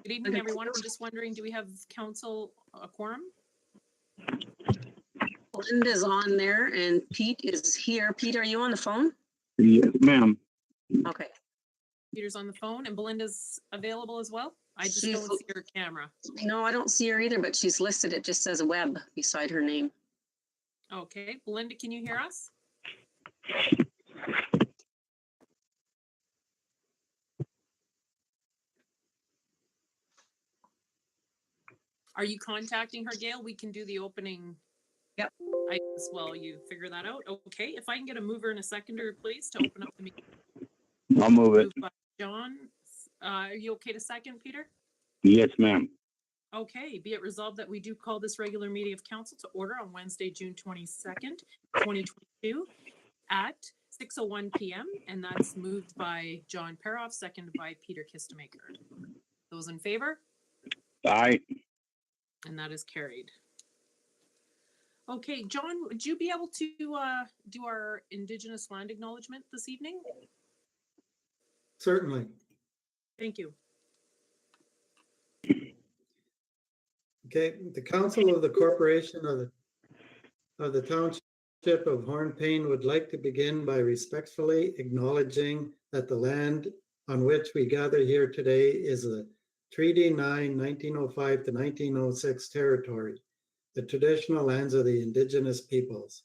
Good evening, everyone. I'm just wondering, do we have council a quorum? Linda's on there and Pete is here. Pete, are you on the phone? Yes, ma'am. Okay. Peter's on the phone and Belinda's available as well? I just She's- don't see her camera. No, I don't see her either, but she's listed. It just says web beside her name. Okay, Belinda, can you hear us? Are you contacting her, Gail? We can do the opening. Yep. Items while you figure that out. Okay, if I can get a mover and a seconder, please, to open up the meeting. I'll move it. Moved by John. Are you okay to second, Peter? Yes, ma'am. Okay, be it resolved that we do call this regular meeting of council to order on Wednesday, June 22nd, 2022 at 6:01 PM, and that's moved by John Paroff, seconded by Peter Kistemaker. Those in favor? Aye. And that is carried. Okay, John, would you be able to do our Indigenous land acknowledgement this evening? Certainly. Thank you. Okay, the Council of the Corporation of the Township of Hornepayne would like to begin by respectfully acknowledging that the land on which we gather here today is a Treaty 9, 1905 to 1906 territory, the traditional lands of the Indigenous peoples.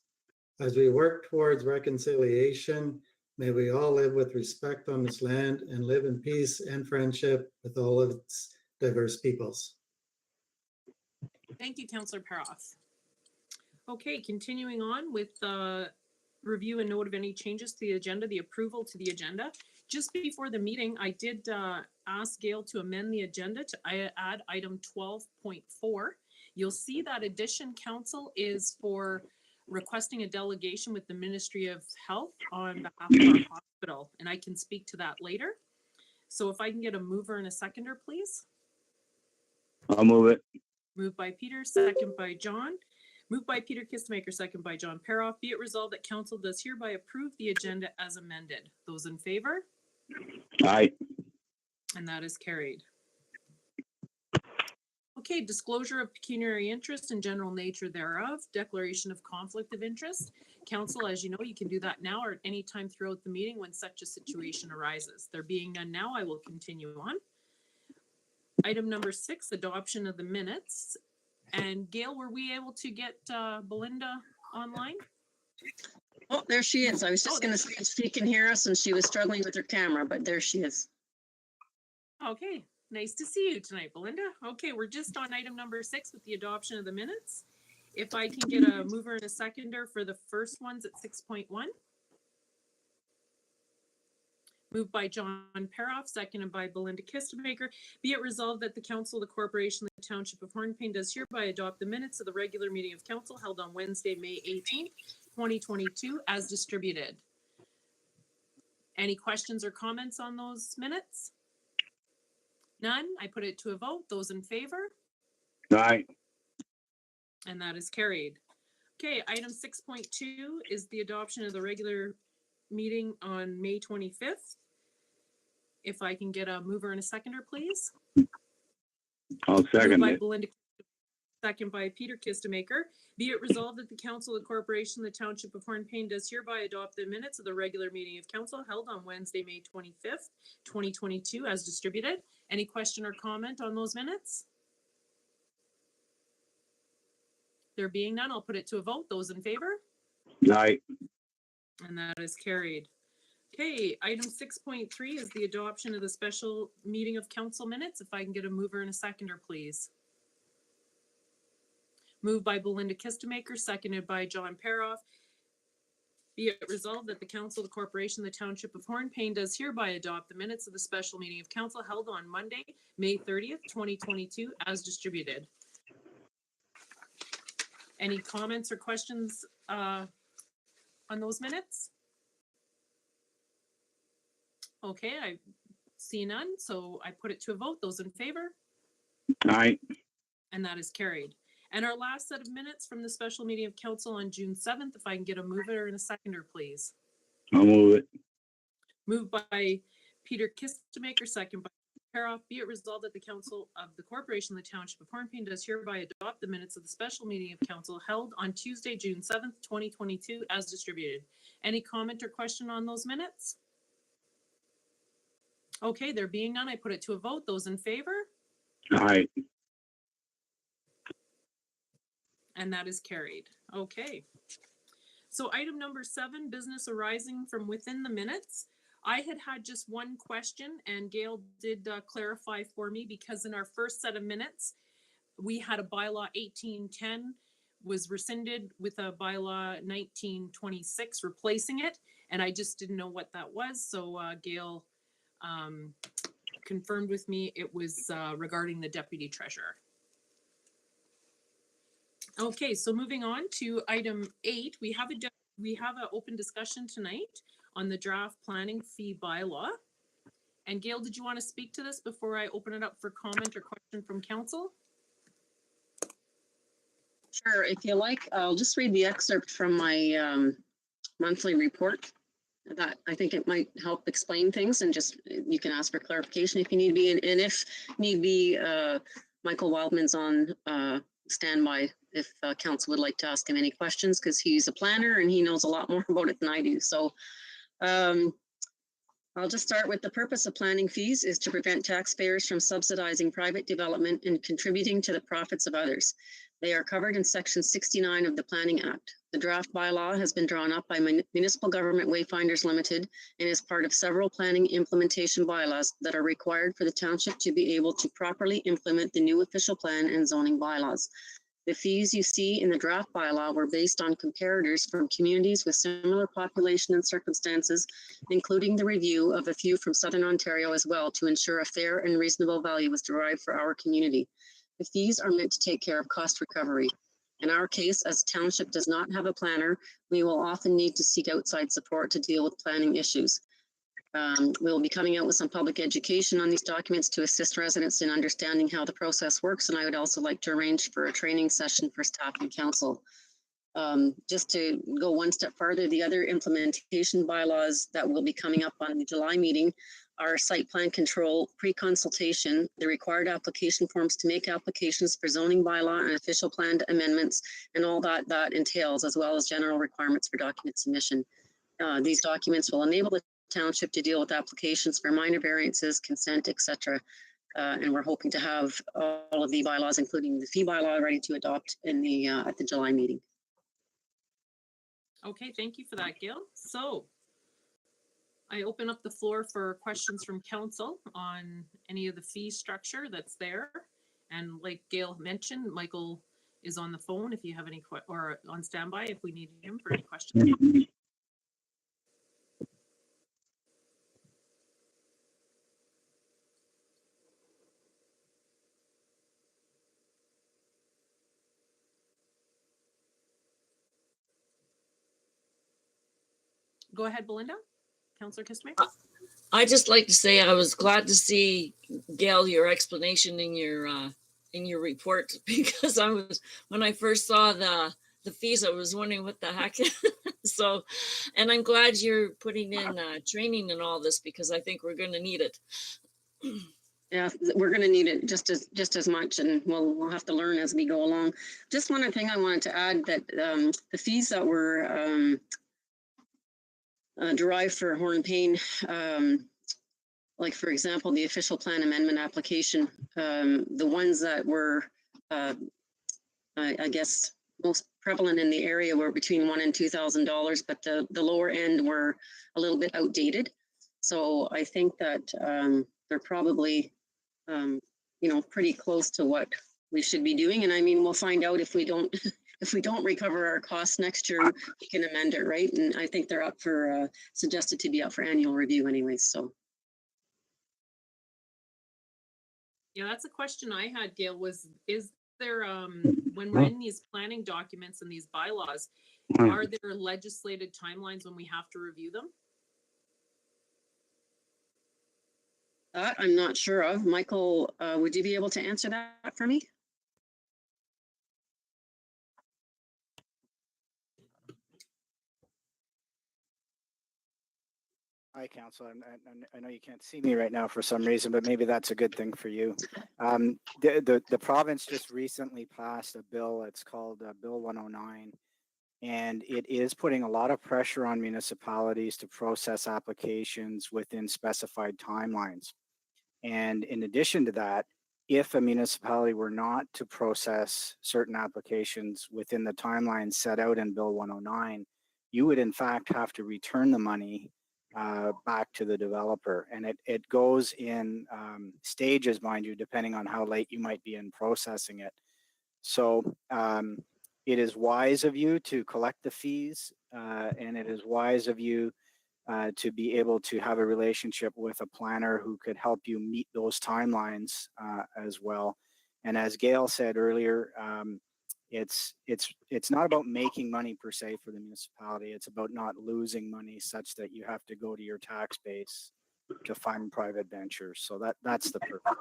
As we work towards reconciliation, may we all live with respect on this land and live in peace and friendship with all of its diverse peoples. Thank you, Councillor Paroff. Okay, continuing on with review and note of any changes to the agenda, the approval to the agenda. Just before the meeting, I did ask Gail to amend the agenda to add item 12.4. You'll see that addition, council, is for requesting a delegation with the Ministry of Health on behalf of our hospital, and I can speak to that later. So if I can get a mover and a seconder, please. I'll move it. Moved by Peter, second by John. Moved by Peter Kistemaker, second by John Paroff. Be it resolved that council does hereby approve the agenda as amended. Those in favor? Aye. And that is carried. Okay, disclosure of pecuniary interest and general nature thereof. Declaration of conflict of interest. Council, as you know, you can do that now or at any time throughout the meeting when such a situation arises. There being none now, I will continue on. Item number 6, adoption of the minutes. And Gail, were we able to get Belinda online? Oh, there she is. I was just going to see if she can hear us and she was struggling with her camera, but there she is. Okay, nice to see you tonight, Belinda. Okay, we're just on item number 6 with the adoption of the minutes. If I can get a mover and a seconder for the first ones at 6.1. Moved by John Paroff, seconded by Belinda Kistemaker. Be it resolved that the Council of the Corporation of the Township of Hornepayne does hereby adopt the minutes of the regular meeting of council held on Wednesday, May 18th, 2022, as distributed. Any questions or comments on those minutes? None. I put it to a vote. Those in favor? Aye. And that is carried. Okay, item 6.2 is the adoption of the regular meeting on May 25th. If I can get a mover and a seconder, please. I'll second Moved by it. Belinda, second by Peter Kistemaker. Be it resolved that the Council of the Corporation of the Township of Hornepayne does hereby adopt the minutes of the regular meeting of council held on Wednesday, May 25th, 2022, as distributed. Any question or comment on those minutes? There being none, I'll put it to a vote. Those in favor? Aye. And that is carried. Okay, item 6.3 is the adoption of the special meeting of council minutes. If I can get a mover and a seconder, please. Moved by Belinda Kistemaker, seconded by John Paroff. Be it resolved that the Council of the Corporation of the Township of Hornepayne does hereby adopt the minutes of the special meeting of council held on Monday, May 30th, 2022, as distributed. Any comments or questions on those minutes? Okay, I see none, so I put it to a vote. Those in favor? Aye. And that is carried. And our last set of minutes from the special meeting of council on June 7th, if I can get a mover and a seconder, please. I'll move it. Moved by Peter Kistemaker, second by Para, be it resolved that the Council of the Corporation of the Township of Hornepayne does hereby adopt the minutes of the special meeting of council held on Tuesday, June 7th, 2022, as distributed. Any comment or question on those minutes? Okay, there being none, I put it to a vote. Those in favor? Aye. And that is carried. Okay. So item number 7, business arising from within the minutes. I had just one question, and Gail did clarify for me, because in our first set of minutes, we had a bylaw 1810 was rescinded with a bylaw 1926 replacing it, and I just didn't know what that was. So Gail confirmed with me it was regarding the deputy treasurer. Okay, so moving on to item 8, we have an open discussion tonight on the draft planning fee bylaw. And Gail, did you want to speak to this before I open it up for comment or question from council? Sure, if you like, I'll just read the excerpt from my monthly report. That I think it might help explain things, and just you can ask for clarification if you need be. And if need be, Michael Wildman's on standby if council would like to ask him any questions, because he's a planner and he knows a lot more about it than I do. So I'll just start with the purpose of planning fees is to prevent taxpayers from subsidizing private development and contributing to the profits of others. They are covered in Section 69 of the Planning Act. The draft bylaw has been drawn up by Municipal Government Wayfinders Limited and is part of several planning implementation bylaws that are required for the township to be able to properly implement the new official plan and zoning bylaws. The fees you see in the draft bylaw were based on comparators from communities with similar population and circumstances, including the review of a few from Southern Ontario as well, to ensure a fair and reasonable value was derived for our community. The fees are meant to take care of cost recovery. In our case, as township does not have a planner, we will often need to seek outside support to deal with planning issues. We'll be coming out with some public education on these documents to assist residents in understanding how the process works, and I would also like to arrange for a training session for staff and council. Just to go one step further, the other implementation bylaws that will be coming up on the July meeting are site plan control, pre-consultation, the required application forms to make applications for zoning bylaw and official plan amendments, and all that entails, as well as general requirements for document submission. These documents will enable the township to deal with applications for minor variances, consent, etc. And we're hoping to have all of the bylaws, including the fee bylaw, ready to adopt in the at the July meeting. Okay, thank you for that, Gail. So I open up the floor for questions from council on any of the fee structure that's there. And like Gail mentioned, Michael is on the phone if you have any or on standby if we need him for any questions. Go ahead, Belinda. Councillor Kistemaker. I just like to say I was glad to see, Gail, your explanation in your report, because when I first saw the fees, I was wondering what the heck. So, and I'm glad you're putting in training and all this, because I think we're going to need it. Yeah, we're going to need it just as much, and we'll have to learn as we go along. Just one other thing I wanted to add, that the fees that were derived for Hornepayne, like for example, the official plan amendment application, the ones that were, I guess, most prevalent in the area were between $1,000 and $2,000, but the lower end were a little bit outdated. So I think that they're probably, pretty close to what we should be doing. And I mean, we'll find out if we don't. If we don't recover our costs next year, we can amend it, right? And I think they're up for, suggested to be up for annual review anyways, so. Yeah, that's a question I had, Gail, is there, when we're in these planning documents and these bylaws, are there legislated timelines when we have to review them? That I'm not sure of. Michael, would you be able to answer that for me? Hi, Council. I know you can't see me right now for some reason, but maybe that's a good thing for you. The province just recently passed a bill. It's called Bill 109, and it is putting a lot of pressure on municipalities to process applications within specified timelines. And in addition to that, if a municipality were not to process certain applications within the timeline set out in Bill 109, you would in fact have to return the money back to the developer. And it goes in stages, mind you, depending on how late you might be in processing it. So it is wise of you to collect the fees, and it is wise of you to be able to have a relationship with a planner who could help you meet those timelines as well. And as Gail said earlier, it's not about making money per se for the municipality. It's about not losing money such that you have to go to your tax base to fund private ventures. So that's the purpose.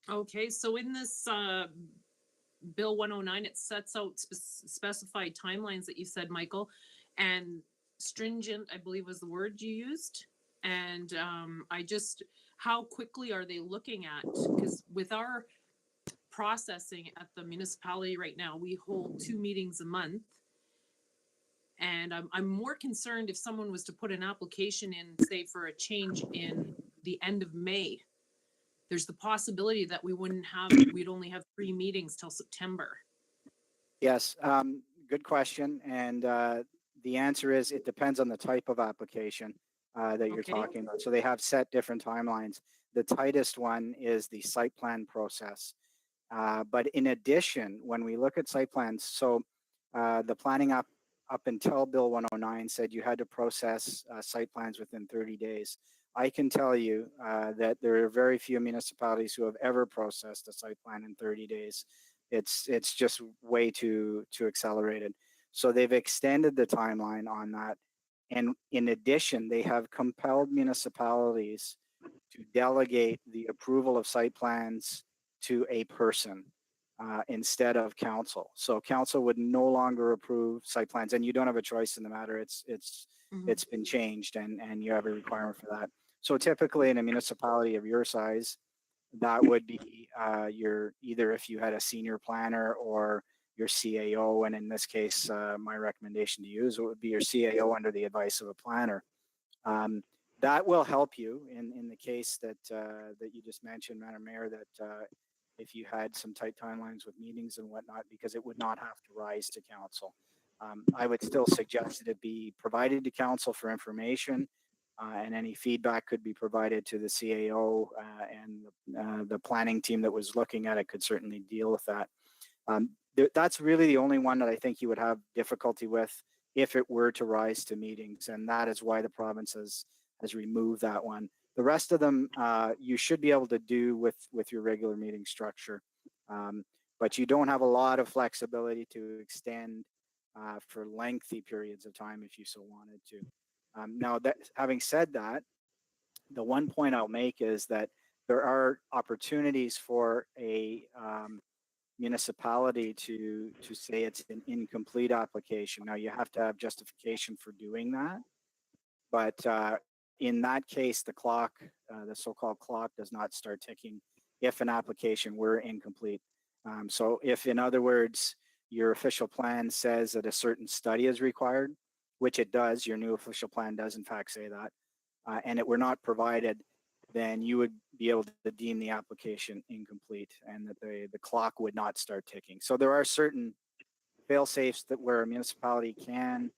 Okay, so in this Bill 109, it sets out specified timelines that you said, Michael, and stringent, I believe was the word you used. And how quickly are they looking at? Because with our processing at the municipality right now, we hold 2 meetings a month. And I'm more concerned if someone was to put an application in, say, for a change in the end of May. There's the possibility that we'd only have 3 meetings till September. Yes, good question. And the answer is it depends on the type of application that you're Okay. talking about. So they have set different timelines. The tightest one is the site plan process. But in addition, when we look at site plans, so the planning up until Bill 109 said you had to process site plans within 30 days. I can tell you that there are very few municipalities who have ever processed a site plan in 30 days. It's just way too accelerated. So they've extended the timeline on that. And in addition, they have compelled municipalities to delegate the approval of site plans to a person instead of council. So council would no longer approve site plans, and you don't have a choice in the matter. It's been changed, and you have a requirement for that. So typically in a municipality of your size, that would be either if you had a senior planner or your CAO, and in this case, my recommendation to you is it would be your CAO under the advice of a planner. That will help you in the case that you just mentioned, Madam Mayor, that if you had some tight timelines with meetings and whatnot, because it would not have to rise to council. I would still suggest that it be provided to council for information, and any feedback could be provided to the CAO, and the planning team that was looking at it could certainly deal with that. That's really the only one that I think you would have difficulty with if it were to rise to meetings, and that is why the province has removed that one. The rest of them you should be able to do with your regular meeting structure, but you don't have a lot of flexibility to extend for lengthy periods of time if you so wanted to. Now, having said that, the one point I'll make is that there are opportunities for a municipality to say it's an incomplete application. Now, you have to have justification for doing that, but in that case, the clock, the so-called clock, does not start ticking if an application were incomplete. So if, in other words, your official plan says that a certain study is required, which it does, your new official plan does in fact say that, and it were not provided, then you would be able to deem the application incomplete and that the clock would not start ticking. So there are certain fail-safes that where a municipality can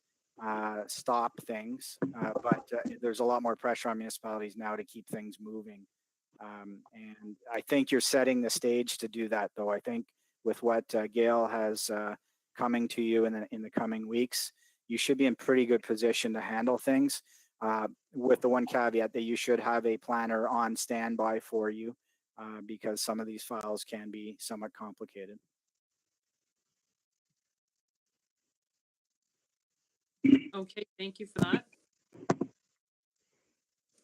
stop things, but there's a lot more pressure on municipalities now to keep things moving. And I think you're setting the stage to do that, though. I think with what Gail has coming to you in the coming weeks, you should be in pretty good position to handle things, with the one caveat that you should have a planner on standby for you, because some of these files can be somewhat complicated. Okay, thank you for that.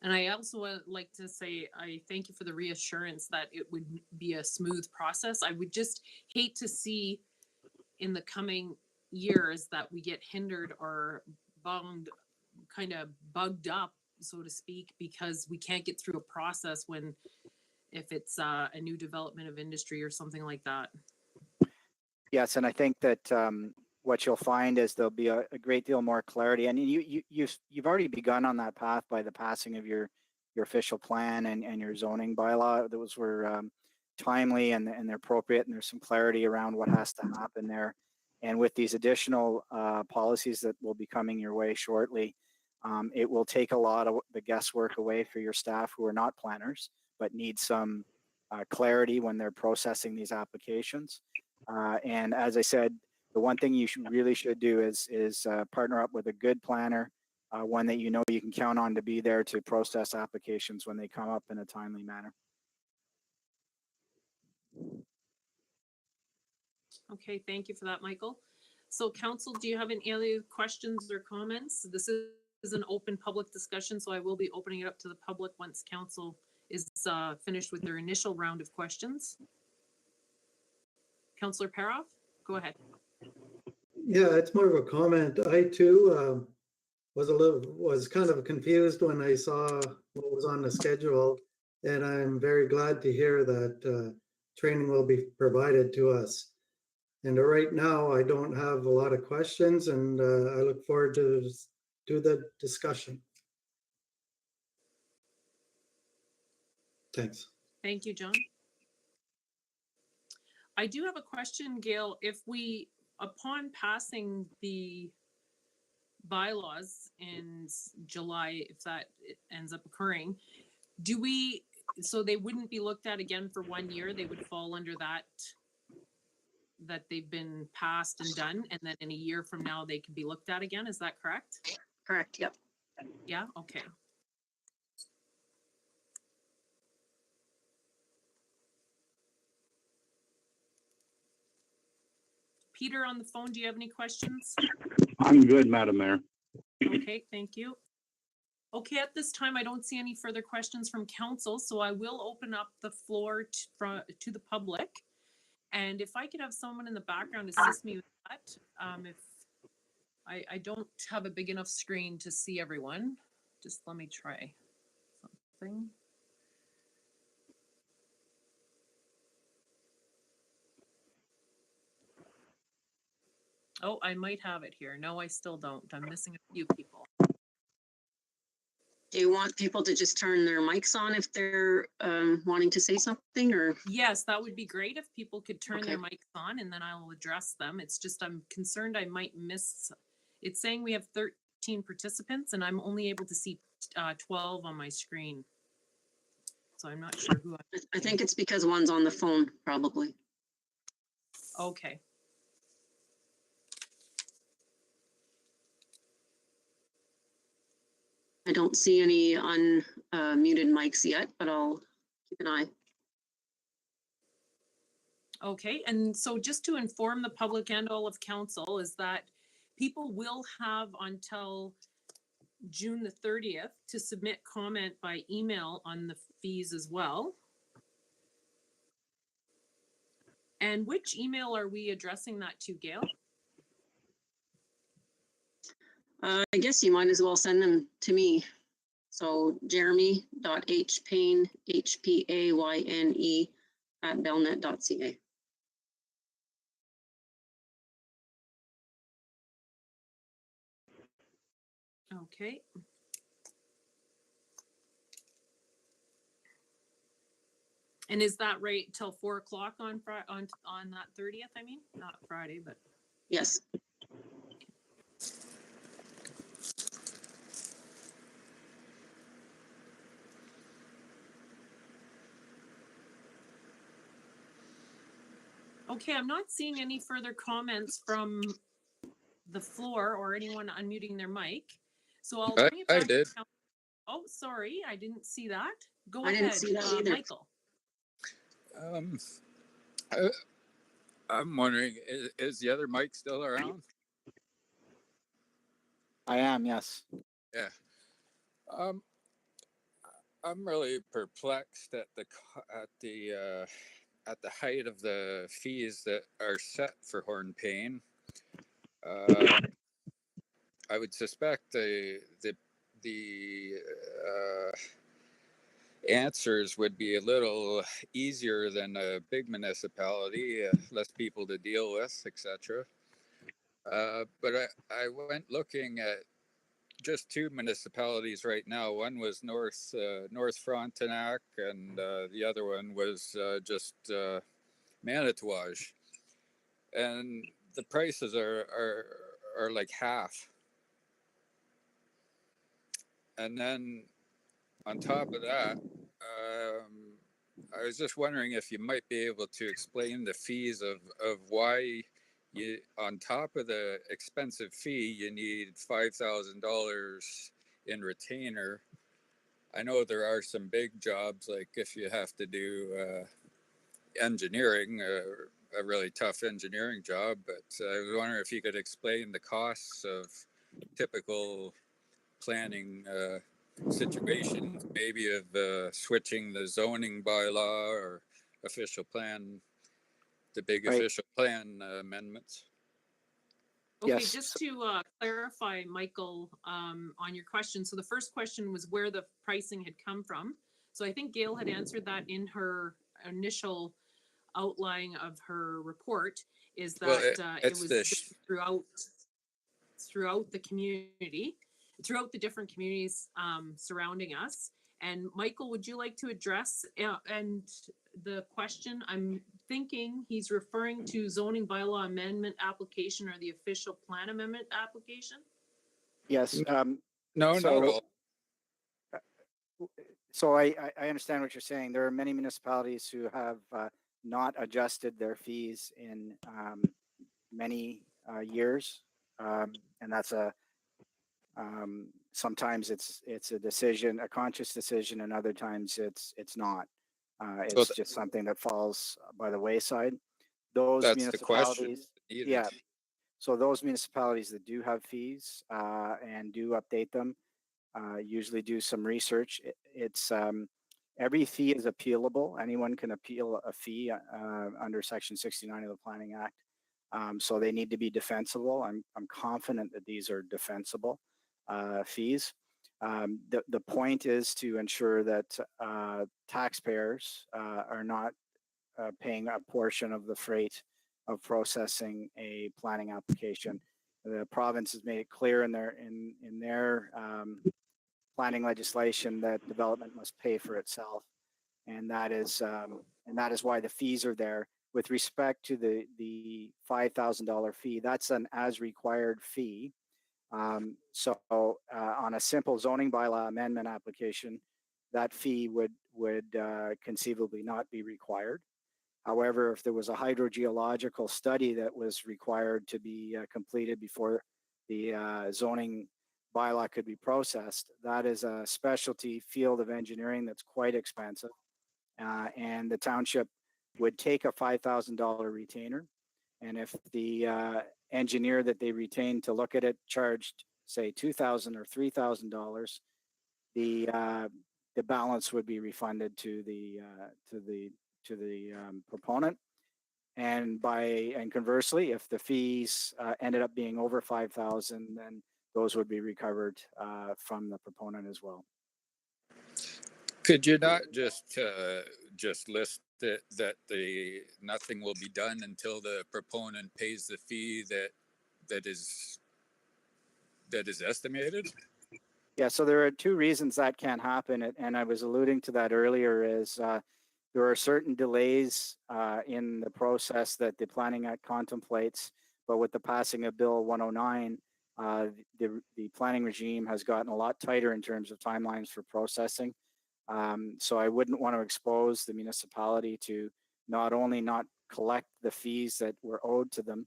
And I also would like to say, I thank you for the reassurance that it would be a smooth process. I would just hate to see in the coming years that we get hindered or bound kind of bugged up, so to speak, because we can't get through a process if it's a new development of industry or something like that. Yes, and I think that what you'll find is there'll be a great deal more clarity, and you've already begun on that path by the passing of your official plan and your zoning bylaw. Those were timely and they're appropriate, and there's some clarity around what has to happen there. And with these additional policies that will be coming your way shortly, it will take a lot of the guesswork away for your staff who are not planners, but need some clarity when they're processing these applications. And as I said, the one thing you really should do is partner up with a good planner, one that you know you can count on to be there to process applications when they come up in a timely manner. Okay, thank you for that, Michael. So council, do you have any other questions or comments? This is an open public discussion, so I will be opening it up to the public once council is finished with their initial round of questions. Councillor Paroff, go ahead. Yeah, it's more of a comment. I too was kind of confused when I saw what was on the schedule, and I'm very glad to hear that training will be provided to us. And right now, I don't have a lot of questions, and I look forward to the discussion. Thanks. Thank you, John. I do have a question, Gail. If we, upon passing the bylaws in July, if that ends up occurring, so they wouldn't be looked at again for 1 year? They would fall under that they've been passed and done, and then in a year from now they can be looked at again. Is that correct? Correct, yep. Yeah, okay. Peter on the phone, do you have any questions? I'm good, Madam Mayor. Okay, thank you. Okay, at this time, I don't see any further questions from council, so I will open up the floor to the public. And if I could have someone in the background assist me with that, if I don't have a big enough screen to see everyone, just let me try something. Oh, I might have it here. No, I still don't. I'm missing a few people. Do you want people to just turn their mics on if they're wanting to say something, or? Yes, that would be great if people could turn Okay. their mics on, and then I will address them. It's just I'm concerned I might miss. It's saying we have 13 participants, and I'm only able to see 12 on my screen. So I'm not sure who. I think it's because one's on the phone, probably. Okay. I don't see any unmuted mics yet, but I'll keep an eye. Okay, and so just to inform the public and all of council is that people will have until June the 30th to submit comment by email on the fees as well. And which email are we addressing that to, Gail? I guess you might as well send them to me. So jeremy.hpayne, HPAYNE @bellnet.ca. Okay. And is that right till 4 o'clock on that 30th? I mean, not Friday, but. Yes. Okay, I'm not seeing any further comments from the floor or anyone unmuting their mic. So I'll bring it back. I did. Oh, sorry, I didn't see that. Go I ahead, didn't see that either. Michael. I'm wondering, is the other mic still around? I am, yes. Yeah. I'm really perplexed at the height of the fees that are set for Hornepayne. I would suspect the answers would be a little easier than a big municipality, less people to deal with, etc. But I went looking at just two municipalities right now. One was North Frontenac, and the other one was just Manitouage, and the prices are like half. And then on top of that, I was just wondering if you might be able to explain the fees of why you, on top of the expensive fee, you need $5,000 in retainer. I know there are some big jobs, like if you have to do engineering, a really tough engineering job, but I was wondering if you could explain the costs of typical planning situations, maybe of switching the zoning bylaw or official plan, the big Right. official plan amendments. Okay, Yes. just to clarify, Michael, on your question. So the first question was where the pricing had come from. So I think Gail had answered that in her initial outline of her report, is Well, that it it's was the throughout the community, throughout the different communities surrounding us. And Michael, would you like to address and the question? I'm thinking he's referring to zoning bylaw amendment application or the official plan amendment application. Yes. no, So- not all. So I understand what you're saying. There are many municipalities who have not adjusted their fees in many years, and that's sometimes it's a decision, a conscious decision, and other times it's not. It's just something that falls by the wayside. Those That's the question. municipalities, yeah. So those municipalities that do have fees and do update them usually do some research. It's every fee is appealable. Anyone can appeal a fee under Section 69 of the Planning Act. So they need to be defensible. I'm confident that these are defensible fees. The point is to ensure that taxpayers are not paying a portion of the freight of processing a planning application. The province has made it clear in their planning legislation that development must pay for itself, and that is why the fees are there. With respect to the $5,000 fee, that's an as required fee. So on a simple zoning bylaw amendment application, that fee would conceivably not be required. However, if there was a hydrogeological study that was required to be completed before the zoning bylaw could be processed, that is a specialty field of engineering that's quite expensive. And the township would take a $5,000 retainer. And if the engineer that they retained to look at it charged, say, $2,000 or $3,000, the balance would be refunded to the proponent. And conversely, if the fees ended up being over $5,000, then those would be recovered from the proponent as well. Could you not just list that nothing will be done until the proponent pays the fee that is estimated? Yeah, so there are two reasons that can't happen, and I was alluding to that earlier. Is there are certain delays in the process that the Planning Act contemplates, but with the passing of Bill 109, the planning regime has gotten a lot tighter in terms of timelines for processing. So I wouldn't want to expose the municipality to not only not collect the fees that were owed to them,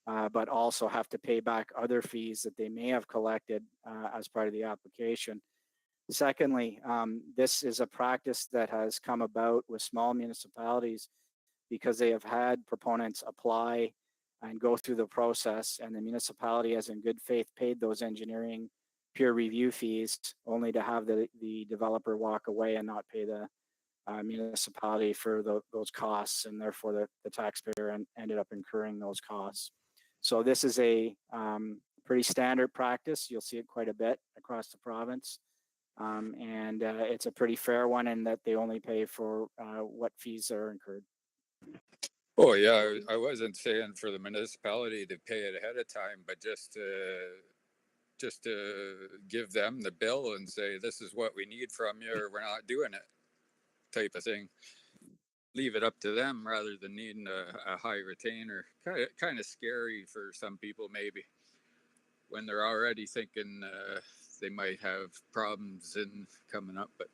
but also have to pay back other fees that they may have collected as part of the application. Secondly, this is a practice that has come about with small municipalities because they have had proponents apply and go through the process, and the municipality has in good faith paid those engineering peer review fees only to have the developer walk away and not pay the municipality for those costs, and therefore the taxpayer ended up incurring those costs. So this is a pretty standard practice. You'll see it quite a bit across the province. And it's a pretty fair one in that they only pay for what fees are incurred. Oh yeah, I wasn't saying for the municipality to pay it ahead of time, but just to give them the bill and say, this is what we need from you, or we're not doing it, type of thing. Leave it up to them rather than needing a high retainer. Kind of scary for some people maybe, when they're already thinking they might have problems in coming up. But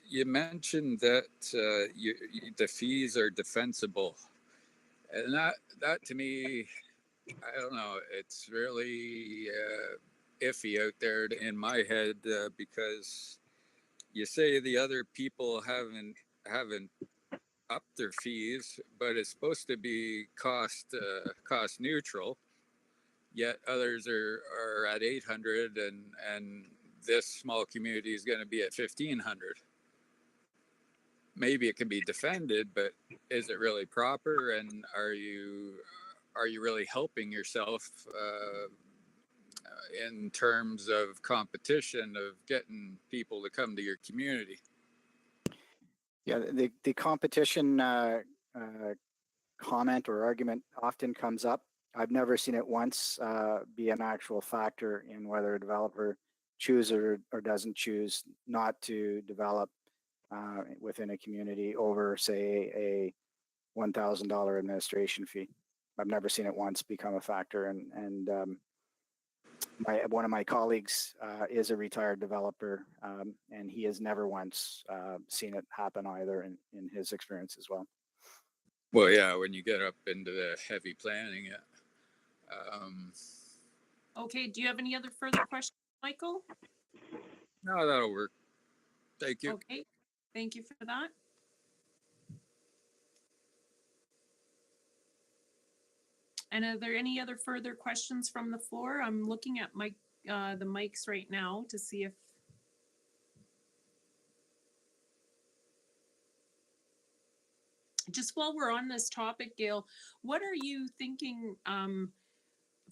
you mentioned that the fees are defensible, and that to me, I don't know, it's really iffy out there in my head, because you say the other people haven't upped their fees, but it's supposed to be cost neutral. Yet others are at 800, and this small community is going to be at 1,500. Maybe it can be defended, but is it really proper? And are you really helping yourself in terms of competition of getting people to come to your community? Yeah, the competition comment or argument often comes up. I've never seen it once be an actual factor in whether a developer chooses or doesn't choose not to develop within a community over, say, a $1,000 administration fee. I've never seen it once become a factor, and one of my colleagues is a retired developer, and he has never once seen it happen either in his experience as well. Well, yeah, when you get up into the heavy planning, yeah. Okay, do you have any other further questions, Michael? No, that'll work. Thank you. Okay, thank you for that. And are there any other further questions from the floor? I'm looking at the mics right now to see if. Just while we're on this topic, Gail, what are you thinking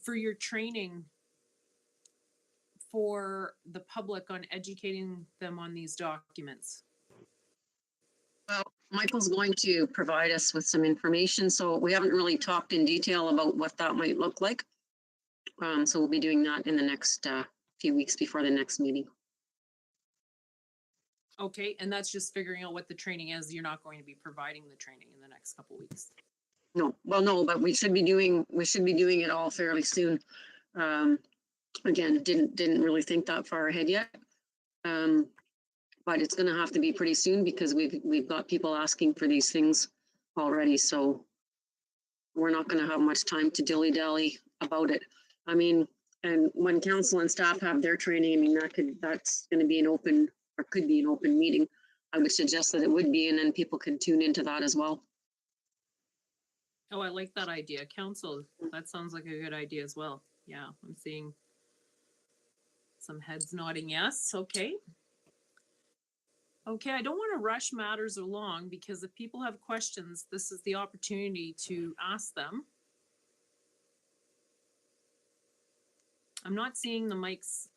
for your training for the public on educating them on these documents? Well, Michael's going to provide us with some information, so we haven't really talked in detail about what that might look like. So we'll be doing that in the next few weeks before the next meeting. Okay, and that's just figuring out what the training is. You're not going to be providing the training in the next couple weeks. No, well, no, but we should be doing it all fairly soon. Again, didn't really think that far ahead yet. But it's going to have to be pretty soon because we've got people asking for these things already. So we're not going to have much time to dilly-dally about it. I mean, and when council and staff have their training, I mean, that's going to be an open, or could be an open meeting. I would suggest that it would be, and then people can tune into that as well. Oh, I like that idea. Council, that sounds like a good idea as well. Yeah, I'm seeing some heads nodding yes. Okay. Okay, I don't want to rush matters along because if people have questions, this is the opportunity to ask them. I'm not seeing the mics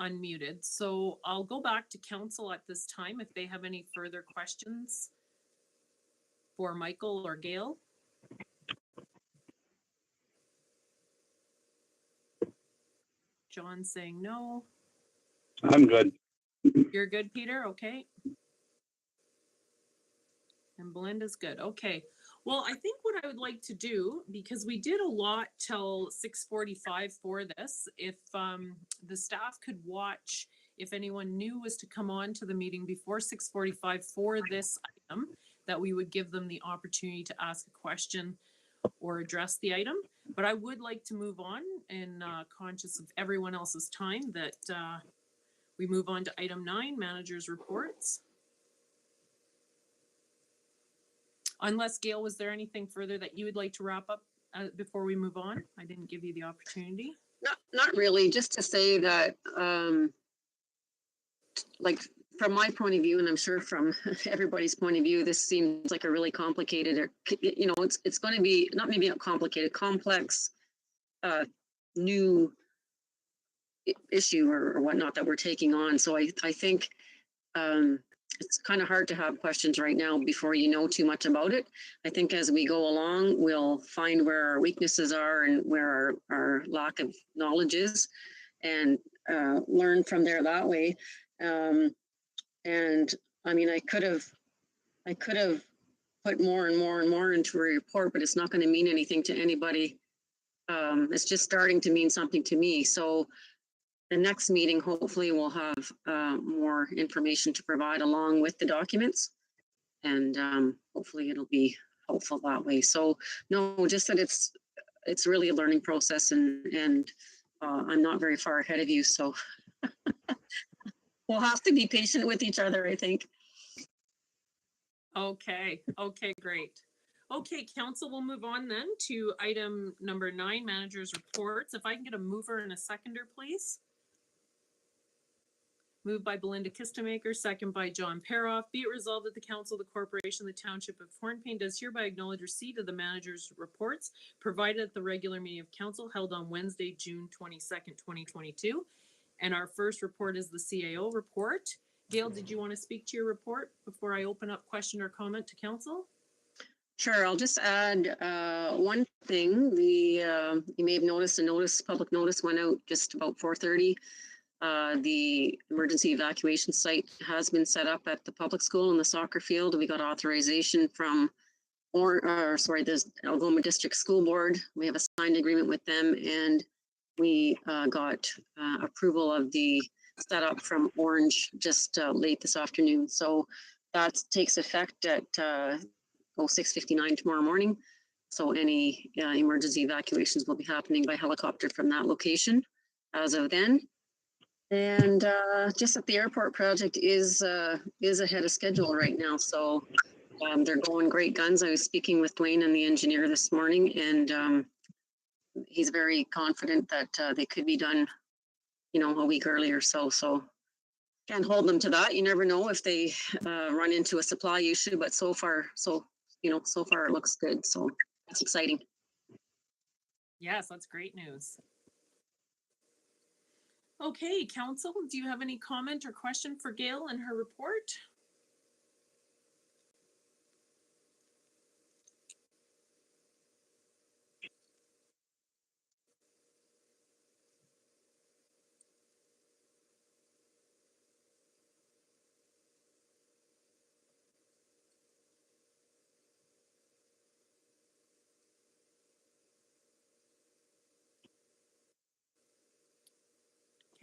unmuted, so I'll go back to council at this time if they have any further questions for Michael or Gail. John's saying no. I'm good. You're good, Peter? Okay. And Belinda's good. Okay. Well, I think what I would like to do, because we did a lot till 6:45 for this, if the staff could watch, if anyone new was to come on to the meeting before 6:45 for this item, that we would give them the opportunity to ask a question or address the item. But I would like to move on, and conscious of everyone else's time, that we move on to item 9, managers' reports. Unless, Gail, was there anything further that you would like to wrap up before we move on? I didn't give you the opportunity. Not really, just to say that, like, from my point of view, and I'm sure from everybody's point of view, this seems like a really complicated, or, you know, it's going to be, not maybe not complicated, complex new issue or whatnot that we're taking on. So I think it's kind of hard to have questions right now before you know too much about it. I think as we go along, we'll find where our weaknesses are and where our lack of knowledge is, and learn from there that way. And I mean, I could have put more and more and more into a report, but it's not going to mean anything to anybody. It's just starting to mean something to me. So the next meeting, hopefully we'll have more information to provide along with the documents, and hopefully it'll be helpful that way. So no, just that it's really a learning process, and I'm not very far ahead of you, so we'll have to be patient with each other, I think. Okay, great. Okay, council, we'll move on then to item number 9, managers reports. If I can get a mover and a seconder, please. Moved by Belinda Kistemaker, second by John Paroff. Be it resolved that the council of the corporation, the township of Hornepayne, does hereby acknowledge receipt of the manager's reports provided at the regular meeting of council held on Wednesday, June 22nd, 2022. And our first report is the CAO report. Gail, did you want to speak to your report before I open up question or comment to council? Sure, I'll just add one thing. You may have noticed public notice went out just about 4:30. The emergency evacuation site has been set up at the public school in the soccer field. We got authorization from the Algoma District School Board. We have a signed agreement with them, and we got approval of the setup from Orange just late this afternoon. So that takes effect at 6:59 tomorrow morning. So any emergency evacuations will be happening by helicopter from that location as of then. And just that the airport project is ahead of schedule right now. So they're going great guns. I was speaking with Dwayne and the engineer this morning, and he's very confident that they could be done, a week earlier. So can't hold them to that. You never know if they run into a supply issue, but so far it looks good. So that's exciting. Yes, that's great news. Okay, council, do you have any comment or question for Gail and her report?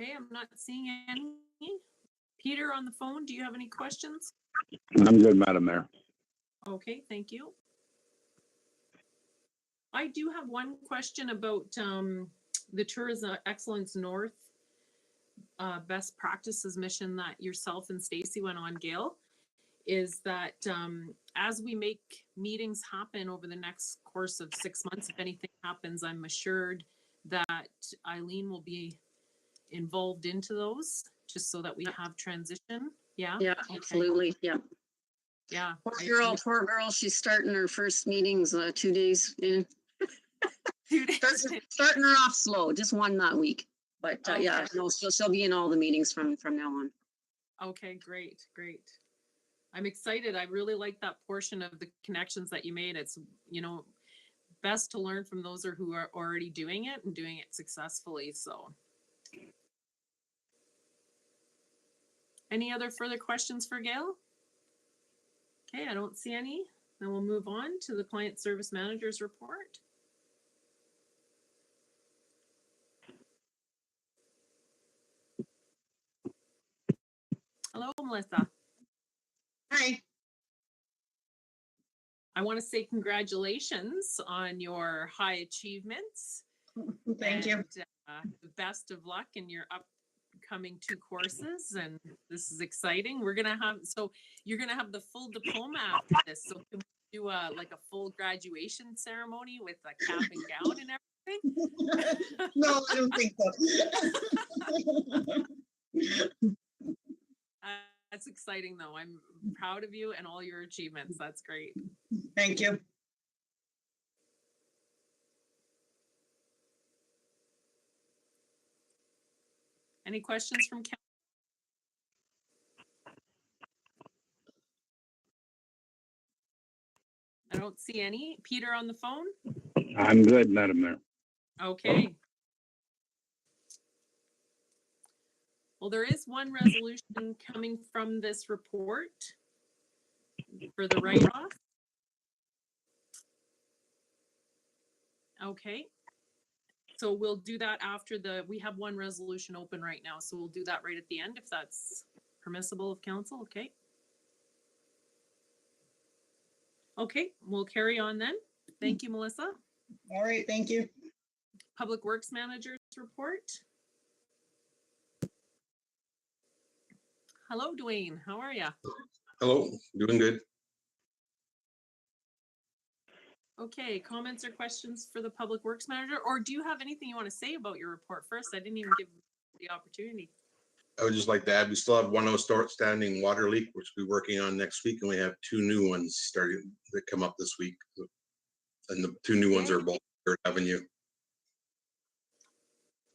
Okay, I'm not seeing any. Peter on the phone, do you have any questions? I'm good, Madam Mayor. Okay, thank you. I do have one question about the Tourism Excellence North best practices mission that yourself and Stacy went on, Gail. Is that as we make meetings happen over the next course of 6 months, if anything happens, I'm assured that Eileen will be involved into those, just so that we have transition. Yeah. Yeah, Okay. absolutely. Yeah. Yeah. Poor girl. She's starting her first meetings 2 days in. Starting her off slow, just one that week. But yeah, no, she'll be in all the meetings from now on. Okay, great. I'm excited. I really like that portion of the connections that you made. It's, best to learn from those who are already doing it and doing it successfully. So any other further questions for Gail? Okay, I don't see any. Then we'll move on to the Client Service Manager's report. Hello, Melissa. Hi. I want to say congratulations on your high achievements. Thank you. The best of luck in your upcoming 2 courses, and this is exciting. You're gonna have the full diploma after this. So can we do like a full graduation ceremony with a cap and gown and everything? No, I don't think so. That's exciting, though. I'm proud of you and all your achievements. That's great. Thank you. Any questions from council? I don't see any. Peter on the phone? I'm good, Madam Mayor. Okay. Well, there is one resolution coming from this report for the write-off. Okay. So we'll do that after we have one resolution open right now, so we'll do that right at the end if that's permissible of council, okay? Okay, we'll carry on then. Thank you, Melissa. All right, thank you. Public Works Manager's report. Hello, Dwayne. How are you? Hello, doing good. Okay, comments or questions for the Public Works Manager? Or do you have anything you want to say about your report first? I didn't even give the opportunity. I would just like to add, we still have one outstanding water leak, which we'll be working on next week, and we have two new ones starting that come up this week. And the two new ones are both 3rd Avenue.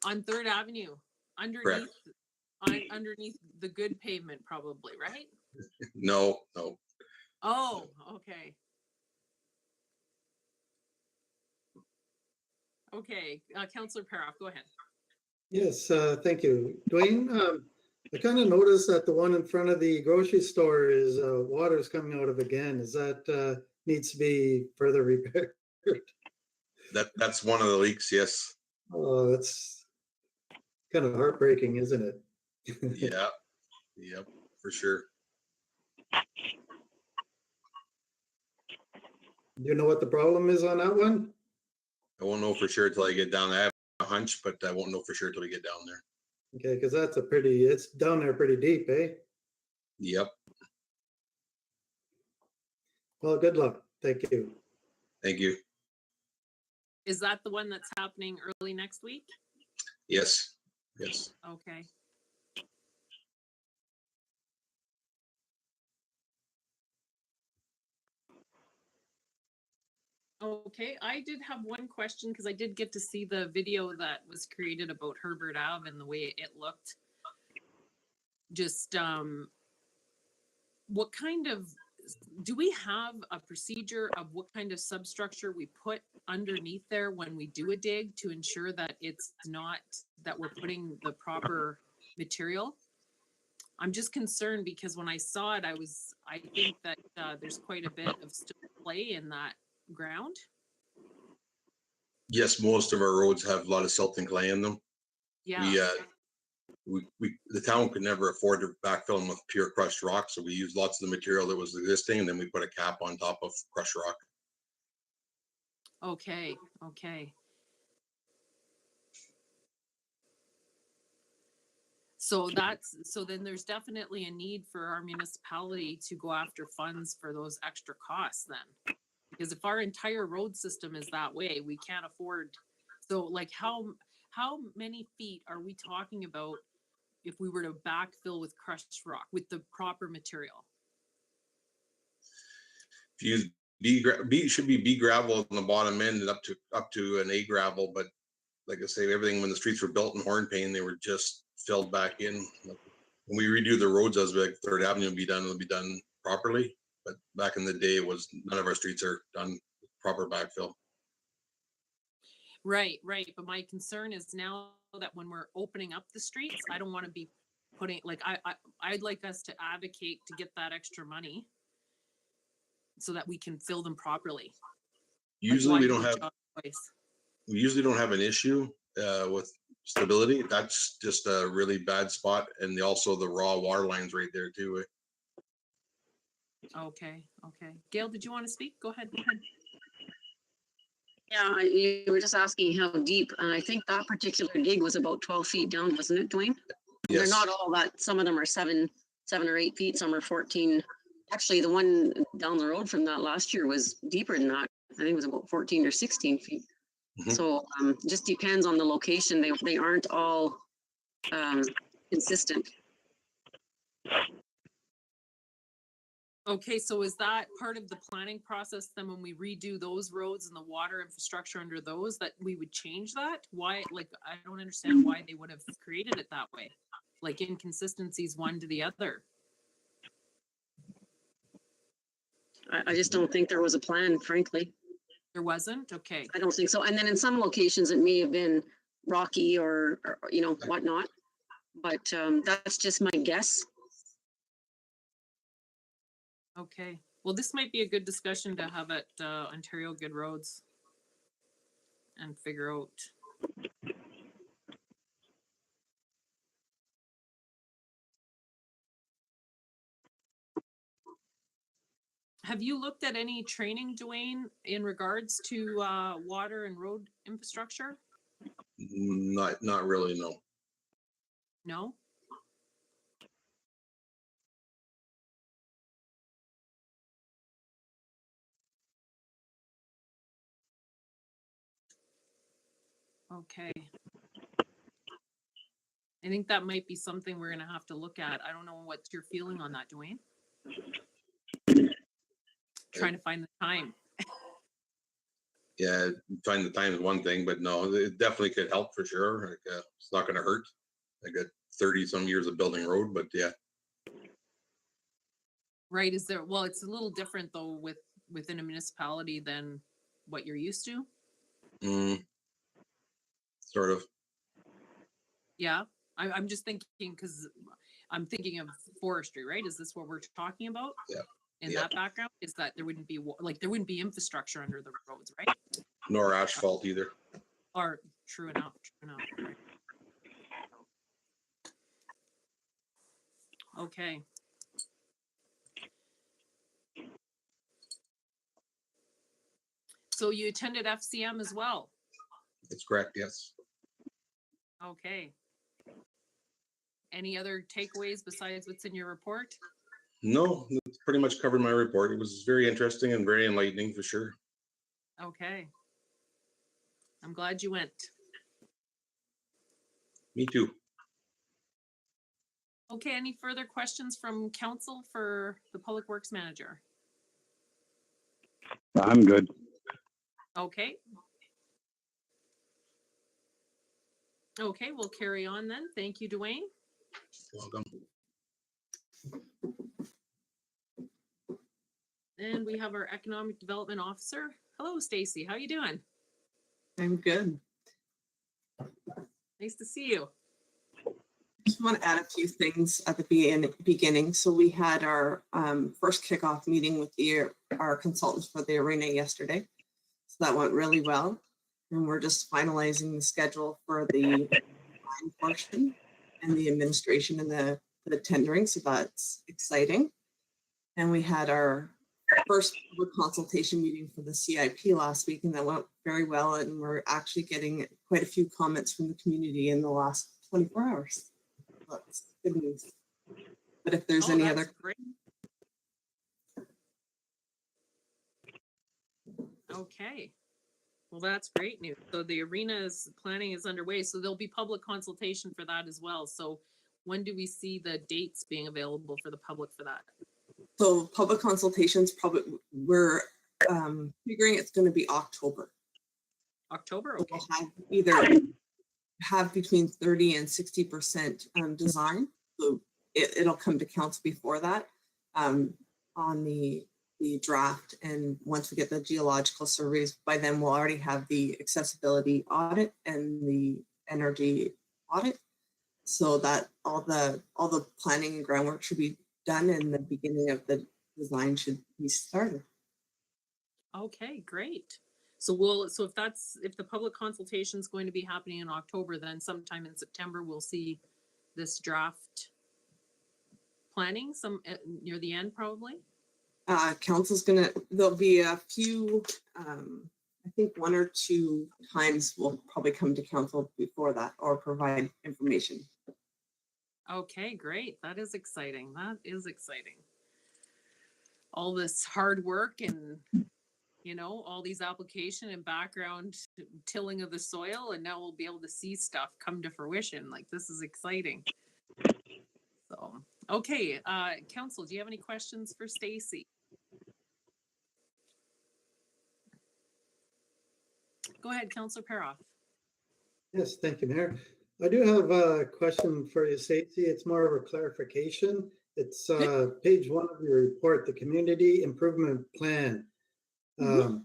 On 3rd Avenue, underneath, underneath the good pavement probably, right? No. Oh, okay. Okay, Councillor Paroff, go ahead. Yes, thank you. Dwayne, I kind of noticed that the one in front of the grocery store is water's coming out of again. Is that needs to be further repaired? That's one of the leaks, yes. Oh, that's kind of heartbreaking, isn't it? Yeah, yep, for sure. Do you know what the problem is on that one? I won't know for sure till I get down there. I have a hunch, but I won't know for sure till we get down there. Okay, because that's it's down there pretty deep, eh? Yep, Well, good luck. Thank you. thank you. Is that the one that's happening early next week? Yes. Okay. Okay, I did have one question because I did get to see the video that was created about Herbert Ave and the way it looked. Just what kind of, do we have a procedure of what kind of substructure we put underneath there when we do a dig to ensure that it's not, that we're putting the proper material? I'm just concerned because when I saw it, I think that there's quite a bit of still play in that ground. Yes, most of our roads have a lot of silt and clay in them. Yeah. The town could never afford to backfill them with pure crushed rock, so we used lots of the material that was existing, and then we put a cap on top of crushed rock. Okay. So then there's definitely a need for our municipality to go after funds for those extra costs then. Because if our entire road system is that way, we can't afford. So like how many feet are we talking about if we were to backfill with crushed rock with the proper material? If you should be B gravel on the bottom end and up to an A gravel, but like I say, everything when the streets were built in Hornepayne, they were just filled back in. When we redo the roads, as like 3rd Avenue it'll be done properly. But back in the day, it was none of our streets are done with proper backfill. Right. But my concern is now that when we're opening up the streets, I don't want to be putting, like, I'd like us to advocate to get that extra money so that we can fill them properly. Usually we usually don't have an issue with stability. That's just a really bad spot, and also the raw water lines right there too. Okay. Gail, did you want to speak? Go ahead. Yeah, you were just asking how deep, and I think that particular dig was about 12 feet down, wasn't it, Dwayne? Yes. They're not all that. Some of them are 7 or 8 feet. Some are 14. Actually, the one down the road from that last year was deeper than that. I think it was about 14 or 16 feet. Mhm. So just depends on the location. They aren't all consistent. Okay, so is that part of the planning process then when we redo those roads and the water infrastructure under those, that we would change that? Why, like, I don't understand why they would have created it that way. like inconsistencies one to the other. I just don't think there was a plan, frankly. There wasn't? Okay. I don't think so. And then in some locations, it may have been rocky or you know, whatnot. But that's just my guess. Okay. Well, this might be a good discussion to have at Ontario Good Roads and figure out. Have you looked at any training, Dwayne, in regards to water and road infrastructure? Not really, no. No? Okay. I think that might be something we're gonna have to look at. I don't know what's your feeling on that, Dwayne? Trying to find the time. Yeah, find the time is one thing, but no, it definitely could help for sure. Like, it's not gonna hurt. I got 30 some years of building road, but yeah. Right, is there, well, it's a little different though within a municipality than what you're used to. Sort of. Yeah, I'm just thinking, because I'm thinking of forestry, right? Is this what we're talking about? Yeah. In Yeah. that background, is that there wouldn't be, like, there wouldn't be infrastructure under the roads, right? Nor asphalt either. Or, true enough, right. Okay. So you attended FCM as well? That's correct, yes. Okay. Any other takeaways besides what's in your report? No, that's pretty much covered my report. It was very interesting and very enlightening for sure. Okay. I'm glad you went. Me too. Okay, any further questions from council for the Public Works Manager? I'm good. Okay. Okay, we'll carry on then. Thank you, Dwayne. Welcome. And we have our Economic Development Officer. Hello, Stacy. How you doing? I'm good. Nice to see you. Just want to add a few things at the beginning. So we had our first kickoff meeting with our consultants for the arena yesterday. So that went really well. And we're just finalizing the schedule for the design portion and the administration and the tendering. So that's exciting. And we had our first public consultation meeting for the CIP last week, and that went very well. And we're actually getting quite a few comments from the community in the last 24 hours. That's good news. But if there's any other. Great. Okay. Well, that's great news. So the arena's planning is underway. So there'll be public consultation for that as well. So when do we see the dates being available for the public for that? So public consultations, probably we're figuring it's going to be October. October, So okay. we'll have either have between 30 and 60% design. So it'll come to council before that on the draft. And once we get the geological surveys, by then we'll already have the accessibility audit and the energy audit. So that all the planning and groundwork should be done, and the beginning of the design should be started. Okay, great. So if the public consultation is going to be happening in October, then sometime in September, we'll see this draft planning near the end, probably. Council's there'll be a few, I think 1 or 2 times we'll probably come to council before that or provide information. Okay, great. That is exciting. That is exciting. All this hard work and, all these application and background tilling of the soil, and now we'll be able to see stuff come to fruition. Like, this is exciting. So, okay, council, do you have any questions for Stacy? Go ahead, Councillor Paroff. Yes, thank you, Mayor. I do have a question for you, Stacy. It's more of a clarification. It's page 1 of your report, the Community Improvement Plan. The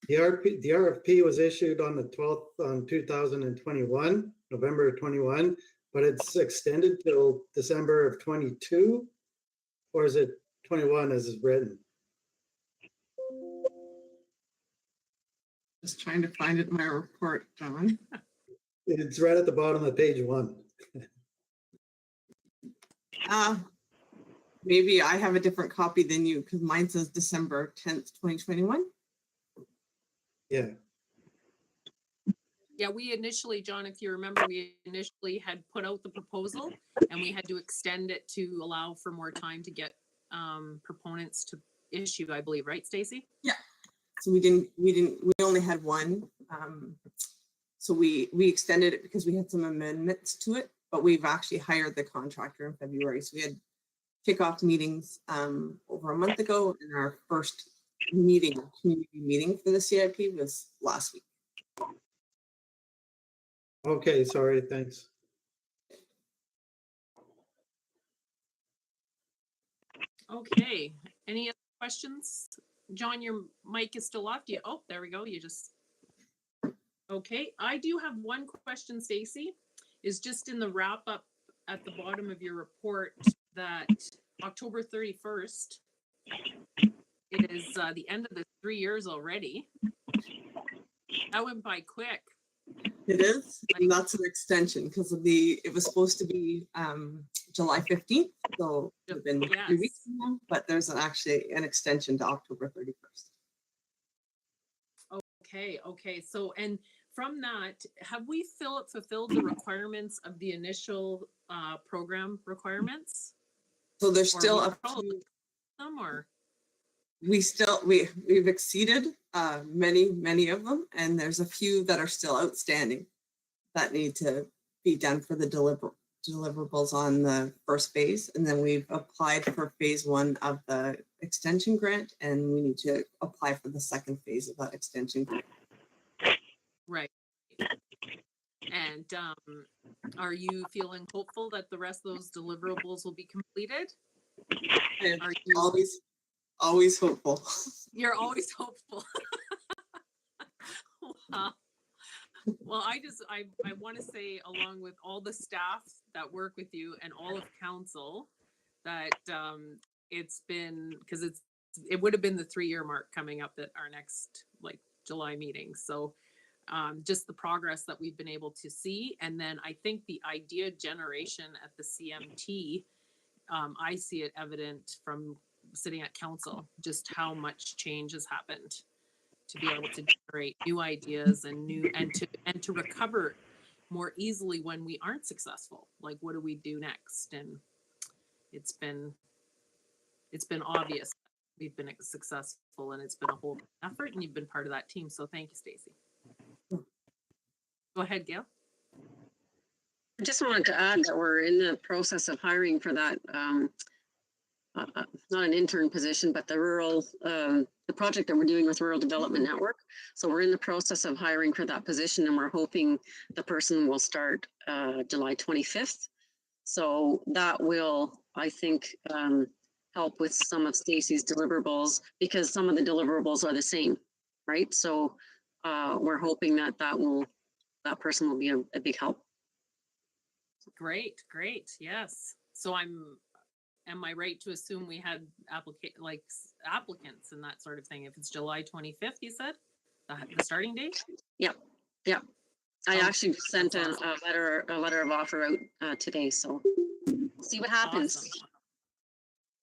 RFP was issued on the 12th on 2021, November of 21, but it's extended till December of 22, or is it 21 as is written? Just trying to find it in my report, John. It's right at the bottom of page 1. Maybe I have a different copy than you because mine says December 10th, 2021. Yeah. Yeah, we initially, John, if you remember, we initially had put out the proposal and we had to extend it to allow for more time to get proponents to issue, I believe, right, Stacy? Yeah. So we only had one. So we extended it because we had some amendments to it, but we've actually hired the contractor in February. So we had kickoff meetings over a month ago, and our first community meeting for the CIP was last week. Okay, sorry, thanks. Okay, any other questions? John, your mic is still off. Oh, there we go. You just, okay. I do have one question, Stacy, is just in the wrap up at the bottom of your report that October 31st, it is the end of the 3 years already. That went by quick. It is, and that's an extension because of it was supposed to be July 15th, so it would have been 3 weeks now, but there's actually an extension to October 31st. Okay. So, and from that, have we fulfilled the requirements of the initial program requirements? So there's Or still we up followed to, them, or we've exceeded many of them, and there's a few that are still outstanding that need to be done for the deliverables on the first phase. And then we've applied for phase 1 of the extension grant, and we need to apply for the second phase of that extension grant. right? And are you feeling hopeful that the rest of those deliverables will be completed? Are you always hopeful? You're always hopeful. Wow. Well, I want to say, along with all the staff that work with you and all of council, that it's been, because it would have been the 3-year mark coming up at our next July meeting. So just the progress that we've been able to see. And then I think the idea generation at the CMT, I see it evident from sitting at council, just how much change has happened to be able to generate new ideas and to recover more easily when we aren't successful. Like, what do we do next? And it's been obvious we've been successful, and it's been a whole effort, and you've been part of that team. So thank you, Stacy. Go ahead, Gail. I just wanted to add that we're in the process of hiring for that, not an intern position, but the project that we're doing with Rural Development Network. So we're in the process of hiring for that position, and we're hoping the person will start July 25th. So that will, I think, help with some of Stacy's deliverables, because some of the deliverables are the same, right? So we're hoping that that person will be a big help. Great. Yes. So am I right to assume we had applicants and that sort of thing? If it's July 25th, you said the starting date? Yep. I actually sent a letter of offer out today, so see what happens. Awesome.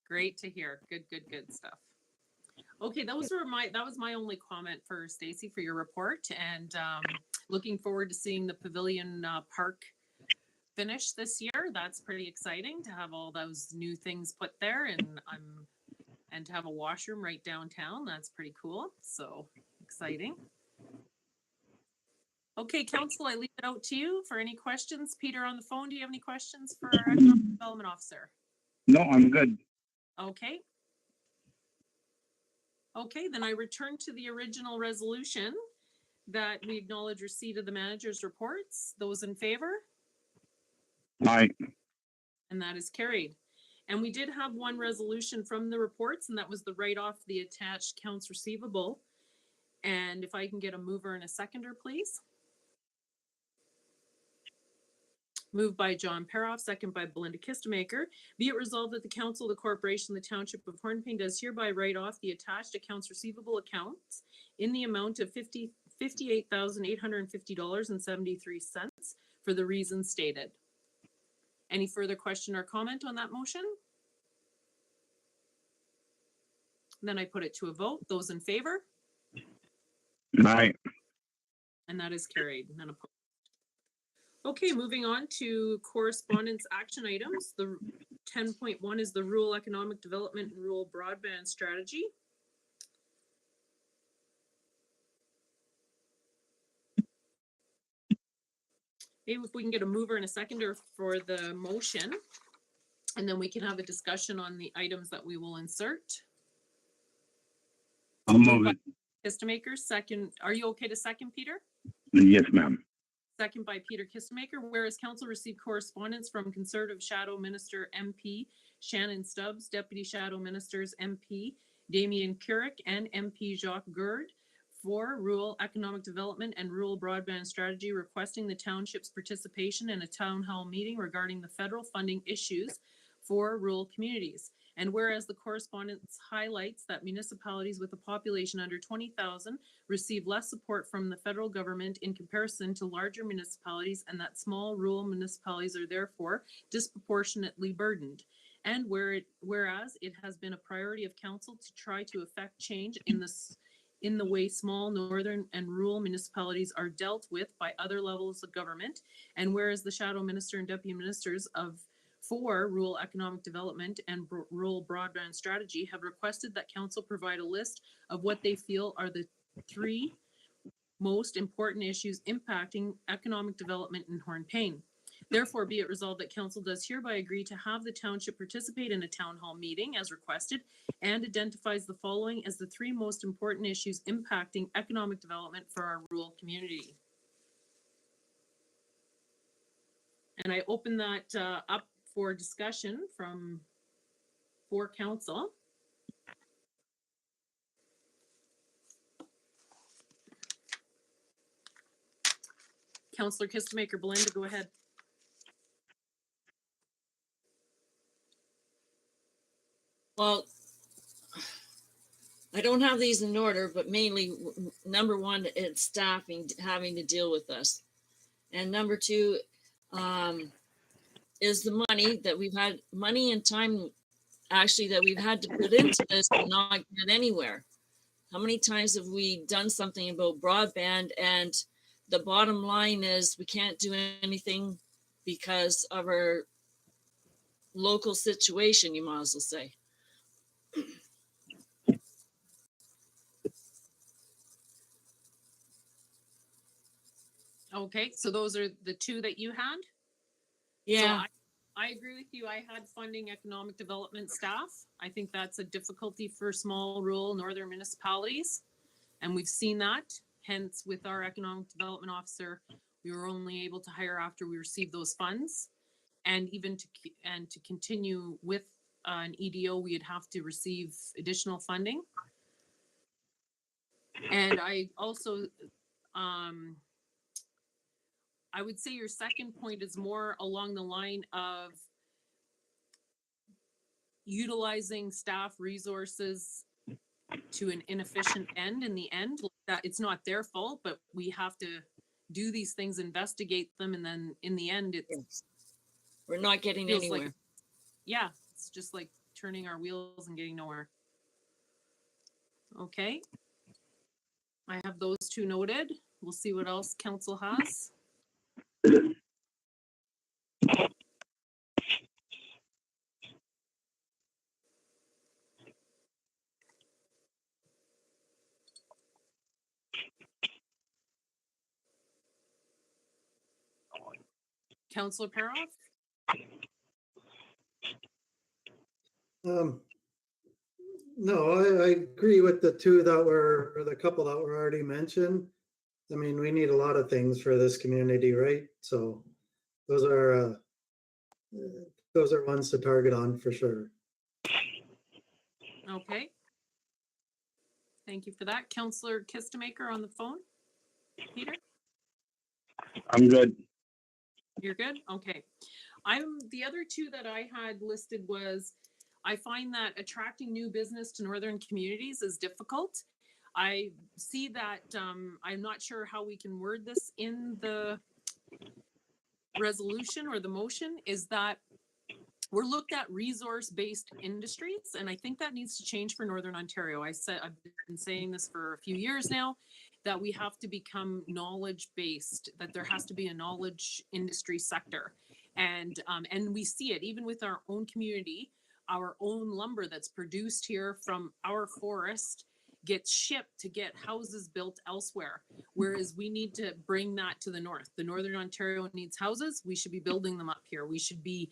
Great to hear. Good stuff. Okay, that was my only comment for Stacy for your report, and looking forward to seeing the Pavilion Park finish this year. That's pretty exciting to have all those new things put there, and to have a washroom right downtown. That's pretty cool. So exciting. Okay, council, I leave it out to you for any questions. Peter on the phone, do you have any questions for our economic development officer? No, I'm good. Okay. Okay, then I return to the original resolution that we acknowledge receipt of the manager's reports. Those in favor? Aye. And that is carried. And we did have one resolution from the reports, and that was the write-off the attached accounts receivable. And if I can get a mover and a seconder, please. Moved by John Paroff, second by Belinda Kistemaker. Be it resolved that the council of the corporation, the township of Hornepayne, does hereby write off the attached accounts receivable accounts in the amount of $58,850.73 for the reasons stated. Any further question or comment on that motion? Then I put it to a vote. Those in favor? Aye. And that is carried. None opposed. Okay, moving on to correspondence action items. The 10.1 is the rural economic development and rural broadband strategy. Maybe if we can get a mover and a seconder for the motion, and then we can have a discussion on the items that we will insert. I'll move it. Kistemaker, second. Are you okay to second, Peter? Yes, ma'am. Second by Peter Kistemaker. Whereas council received correspondence from Conservative Shadow Minister MP Shannon Stubbs, Deputy Shadow Ministers MP Damien Carrick, and MP Jacques Gourde for rural economic development and rural broadband strategy, requesting the township's participation in a town hall meeting regarding the federal funding issues for rural communities. And whereas the correspondence highlights that municipalities with a population under 20,000 receive less support from the federal government in comparison to larger municipalities, and that small rural municipalities are therefore disproportionately burdened. And whereas it has been a priority of council to try to effect change in the way small northern and rural municipalities are dealt with by other levels of government, and whereas the shadow minister and deputy ministers for rural economic development and rural broadband strategy have requested that council provide a list of what they feel are the 3 most important issues impacting economic development in Hornepayne. Therefore, be it resolved that council does hereby agree to have the township participate in a town hall meeting as requested, and identifies the following as the 3 most important issues impacting economic development for our rural community. And I open that up for discussion for council. Councillor Kistemaker, Belinda, go ahead. Well, I don't have these in order, but mainly number 1, it's staffing having to deal with us. And number 2, is the money that we've had, money and time actually that we've had to put into this and not get anywhere. How many times have we done something about broadband, and the bottom line is we can't do anything because of our local situation, you might as well say. Okay, so those are the 2 that you had? Yeah. So I agree with you. I had funding economic development staff. I think that's a difficulty for small rural northern municipalities. And we've seen that. Hence, with our economic development officer, we were only able to hire after we received those funds. And even to continue with an EDO, we'd have to receive additional funding. And I also, I would say your second point is more along the line of utilizing staff resources to an inefficient end in the end. That it's not their fault, but we have to do these things, investigate them, and then in the end, we're not getting anywhere. Like, yeah, it's just like turning our wheels and getting nowhere. Okay. I have those 2 noted. We'll see what else council has. Councillor Paroff? No, I agree with the 2 that were, or the couple that were already mentioned. I mean, we need a lot of things for this community, right? So those are those are ones to target on for sure. Okay. Thank you for that. Councillor Kistemaker on the phone. Peter, I'm good. you're good? Okay. The other two that I had listed was, I find that attracting new business to northern communities is difficult. I see that, I'm not sure how we can word this in the resolution or the motion, is that we're looked at resource-based industries, and I think that needs to change for Northern Ontario. I've been saying this for a few years now, that we have to become knowledge-based, that there has to be a knowledge industry sector. And we see it even with our own community. Our own lumber that's produced here from our forest gets shipped to get houses built elsewhere. Whereas we need to bring that to the north. The Northern Ontario needs houses. We should be building them up here. We should be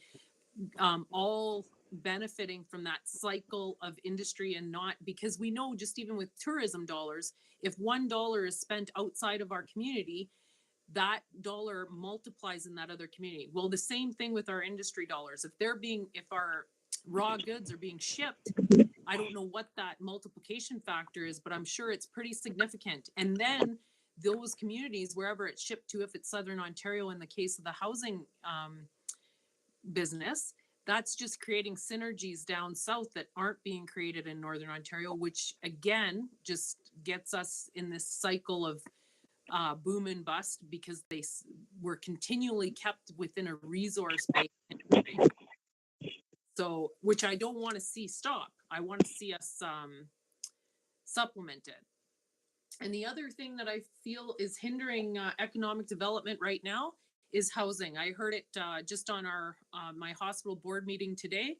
all benefiting from that cycle of industry, and not, because we know just even with tourism dollars, if $1 is spent outside of our community, that dollar multiplies in that other community. Well, the same thing with our industry dollars. If our raw goods are being shipped, I don't know what that multiplication factor is, but I'm sure it's pretty significant. And then those communities, wherever it's shipped to, if it's Southern Ontario in the case of the housing business, that's just creating synergies down south that aren't being created in Northern Ontario, which again just gets us in this cycle of boom and bust, because they were continually kept within a resource-based industry. So, which I don't want to see stop. I want to see us supplement it. And the other thing that I feel is hindering economic development right now is housing. I heard it just on our my hospital board meeting today,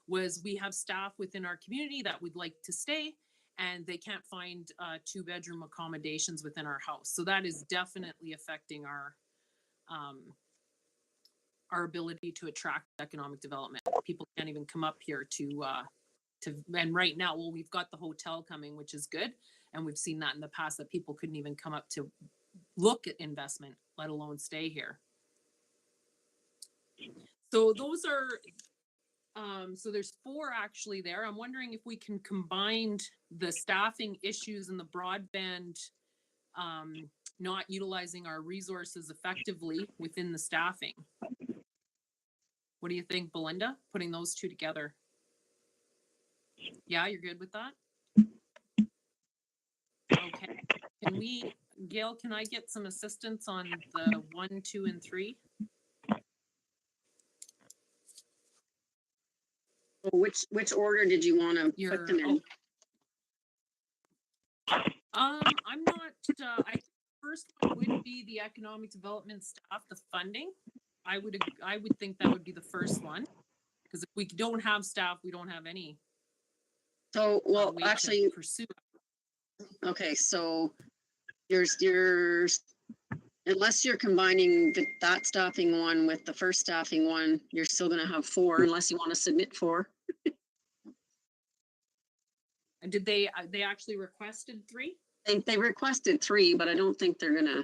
was we have staff within our community that would like to stay, and they can't find 2-bedroom accommodations within our house. So that is definitely affecting our ability to attract economic development. People can't even come up here to and right now, well, we've got the hotel coming, which is good. And we've seen that in the past, that people couldn't even come up to look at investment, let alone stay here. So those are, so there's 4 actually there. I'm wondering if we can combine the staffing issues and the broadband, not utilizing our resources effectively within the staffing. What do you think, Belinda, putting those 2 together? Yeah, you're good with that? Okay. Gail, can I get some assistance on the 1, 2, and 3? Which order did you want to put them in? I'm not, I think the first one would be the economic development staff, the funding. I would think that would be the first one, because if we don't have staff, we don't have any. So, well, way to actually, pursue. okay, so yours, unless you're combining that staffing one with the first staffing one, you're still going to have 4, unless you want to submit 4. And did they actually requested 3? They requested 3, but I don't think they're gonna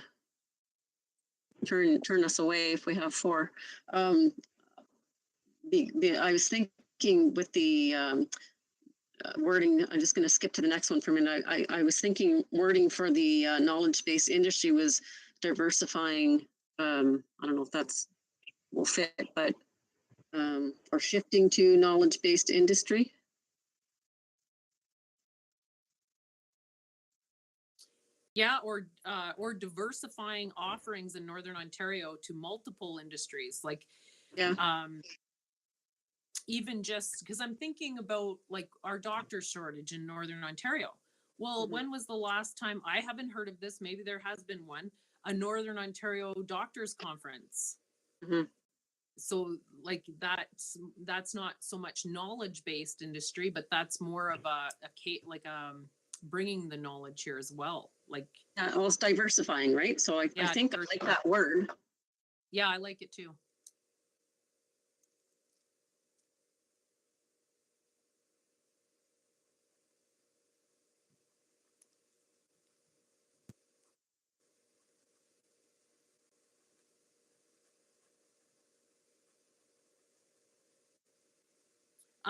turn us away if we have 4. I was thinking with the wording, I'm just gonna skip to the next one for a minute. I was thinking wording for the knowledge-based industry was diversifying. I don't know if that's will fit, but or shifting to knowledge-based industry. Yeah, or diversifying offerings in Northern Ontario to multiple industries, like Yeah. Even just because I'm thinking about like our doctor shortage in Northern Ontario. Well, when was the last time, I haven't heard of this, maybe there has been one, a Northern Ontario doctors conference. So like that's not so much knowledge-based industry, but that's more of a bringing the knowledge here as well. Like, Yeah, well, it's diversifying, right? So I think I like that word. Yeah, I like it too.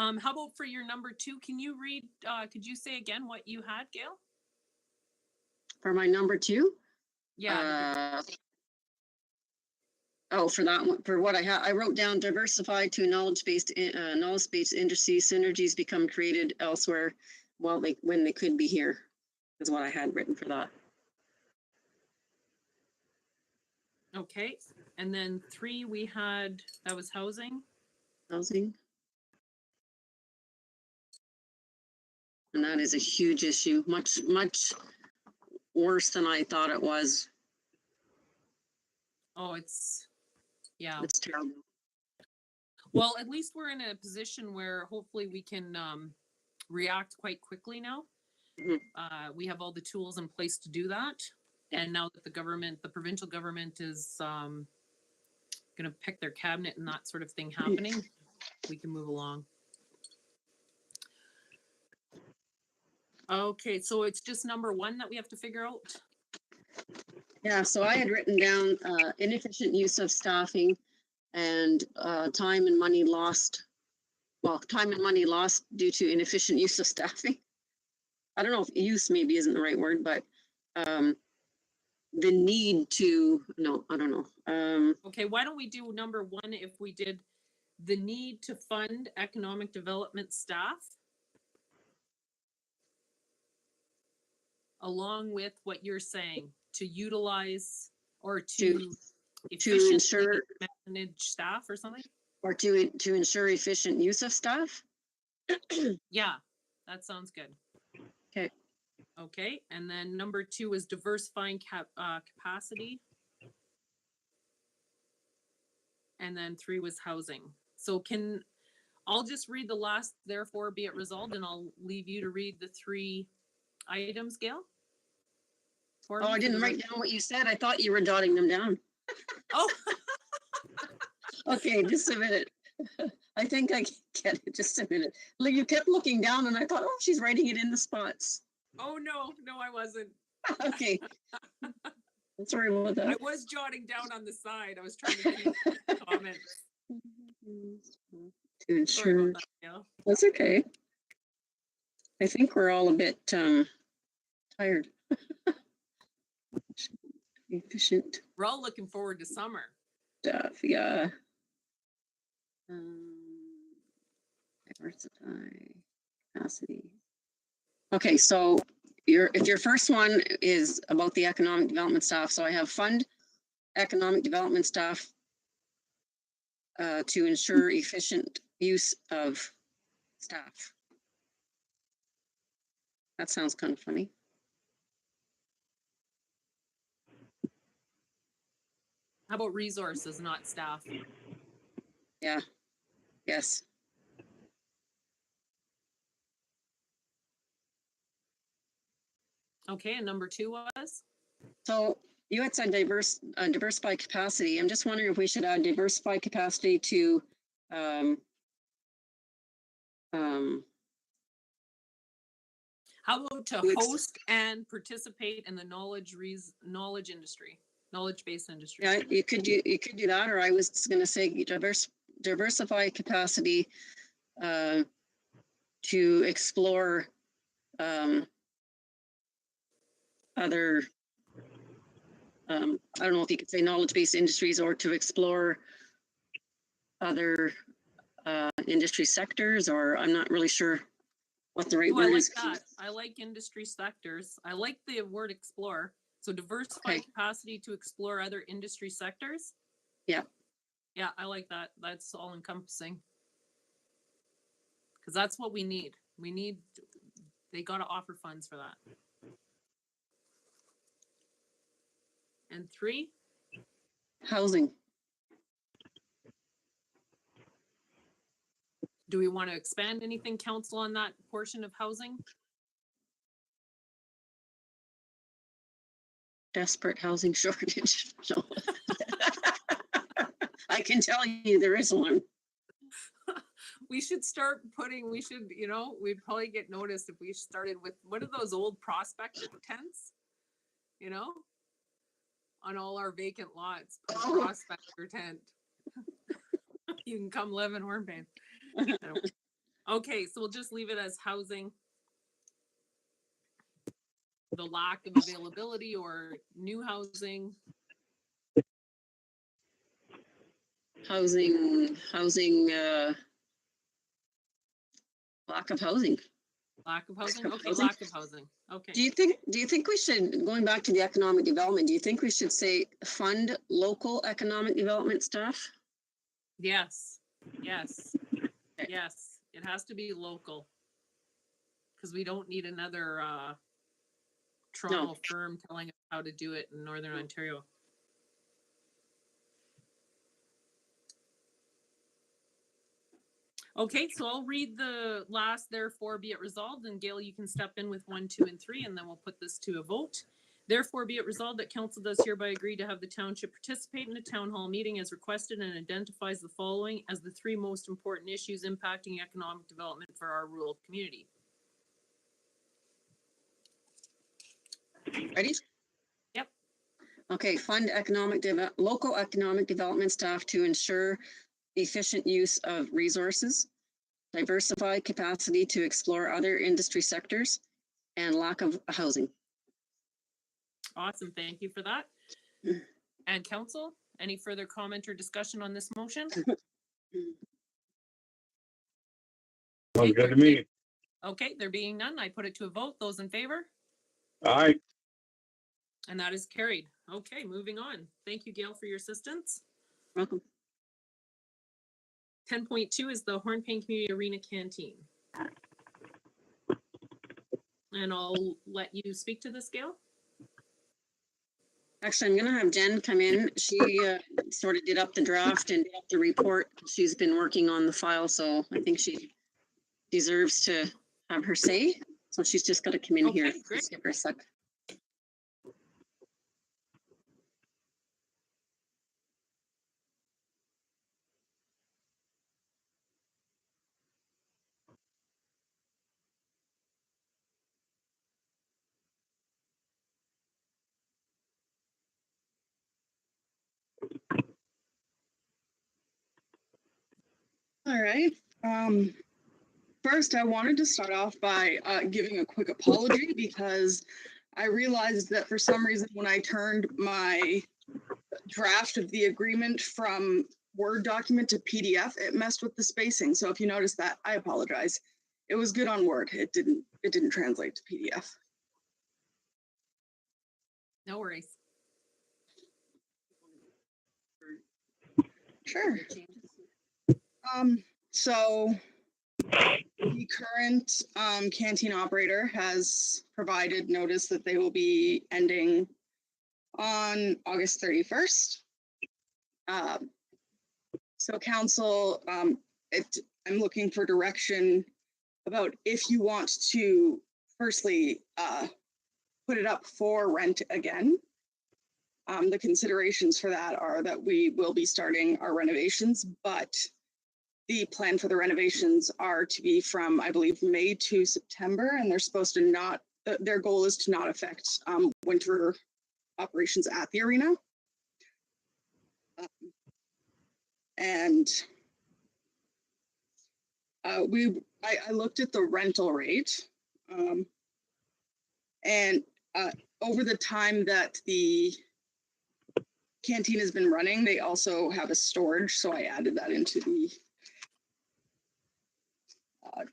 How about for your number 2? Can you read, could you say again what you had, Gail? For my number 2? Yeah. Oh, for that one, for what I wrote down, diversify to knowledge-based industry synergies become created elsewhere when they could be here, is what I had written for that. Okay, and then 3 we had, that was housing. Housing. And that is a huge issue, much worse than I thought it was. Oh, it's, yeah. It's terrible. Well, at least we're in a position where hopefully we can react quite quickly now. Mhm. We have all the tools in place to do that. And now that the provincial government is going to pick their cabinet and that sort of thing happening, we can move along. Okay, so it's just number 1 that we have to figure out. Yeah, so I had written down inefficient use of staffing and time and money lost. Well, time and money lost due to inefficient use of staffing. I don't know if use maybe isn't the right word, but the need to, no, I don't know. Okay, why don't we do number 1 if we did the need to fund economic development staff along with what you're saying, to utilize or to efficiently ensure manage staff or something? or to ensure efficient use of staff. Yeah, that sounds good. Okay. Okay, and then number 2 is diversifying capacity. And then 3 was housing. So I'll just read the last, therefore be it resolved, and I'll leave you to read the 3 items, Gail. Oh, I didn't write down what you said. I thought you were jotting them down. Oh. Okay, just a minute. I think I get it. Just a minute. Like, you kept looking down and I thought, oh, she's writing it in the spots. Oh, no, I wasn't. Okay. Sorry about that. I was jotting down on the side. I was trying to keep comments. To ensure. Sorry about that, Gail. That's okay. I think we're all a bit tired. Efficient We're all looking forward to summer. stuff, yeah. Diversify capacity. Okay, so if your first one is about the economic development staff, so I have fund economic development staff to ensure efficient use of staff. That sounds kind of funny. How about resources, not staff? Yeah, yes. Okay, and number 2 was? So you had said diversify capacity. I'm just wondering if we should add diversify capacity to How about to host and participate in the knowledge industry, knowledge-based industry? Yeah, you could do that, or I was going to say diversify capacity to explore other. I don't know if you could say knowledge-based industries, or to explore other industry sectors, or I'm not really sure what the right word is. I like that. I like industry sectors. I like the word explore. So diversify capacity to explore other industry sectors. Yeah. Yeah, I like that. That's all encompassing. Because that's what we need. They got to offer funds for that. And 3? Housing. Do we want to expand anything, council, on that portion of housing? Desperate housing shortage. No. I can tell you there is one. We should we'd probably get noticed if we started with, what are those old prospector tents? On all our vacant lots, put a prospector tent. You can come live in Hornepayne. Okay, so we'll just leave it as housing. The lack of availability or new housing. Housing, lack of housing. Lack of housing? of Okay, housing. lack of housing. Okay. Do you think we should, going back to the economic development, do you think we should say fund local economic development staff? Yes, yes, yes. It has to be local. Because we don't need another Toronto firm telling us how to do it in Northern Ontario. Okay, so I'll read the last, therefore be it resolved, and Gail, you can step in with 1, 2, and 3, and then we'll put this to a vote. Therefore be it resolved that council does hereby agree to have the township participate in a town hall meeting as requested and identifies the following as the 3 most important issues impacting economic development for our rural community. Ready? Yep. Okay, fund local economic development staff to ensure efficient use of resources, diversify capacity to explore other industry sectors, and lack of housing. Awesome, thank you for that. And council, any further comment or discussion on this motion? Sounds good to me. Okay, there being none, I put it to a vote. Those in favor? Aye. And that is carried. Okay, moving on. Thank you, Gail, for your assistance. Welcome. 10.2 is the Hornepayne Community Arena Canteen. And I'll let you speak to this, Gail. Actually, I'm going to have Jen come in. She sort of did up the draft and did up the report. She's been working on the file, so I think she deserves to have her say. So she's just got to come in here. Okay, great. Just give her a sec. All right. First, I wanted to start off by giving a quick apology because I realized that for some reason when I turned my draft of the agreement from Word document to PDF, it messed with the spacing. So if you notice that, I apologize. It was good on Word. It didn't translate to PDF. No worries. Sure. So the current canteen operator has provided notice that they will be ending on August 31st. So council, I'm looking for direction about if you want to firstly put it up for rent again. The considerations for that are that we will be starting our renovations, but the plan for the renovations are to be from, I believe, May to September, and they're supposed to not, their goal is to not affect winter operations at the arena. I looked at the rental rate, and over the time that the canteen has been running, they also have a storage, so I added that into the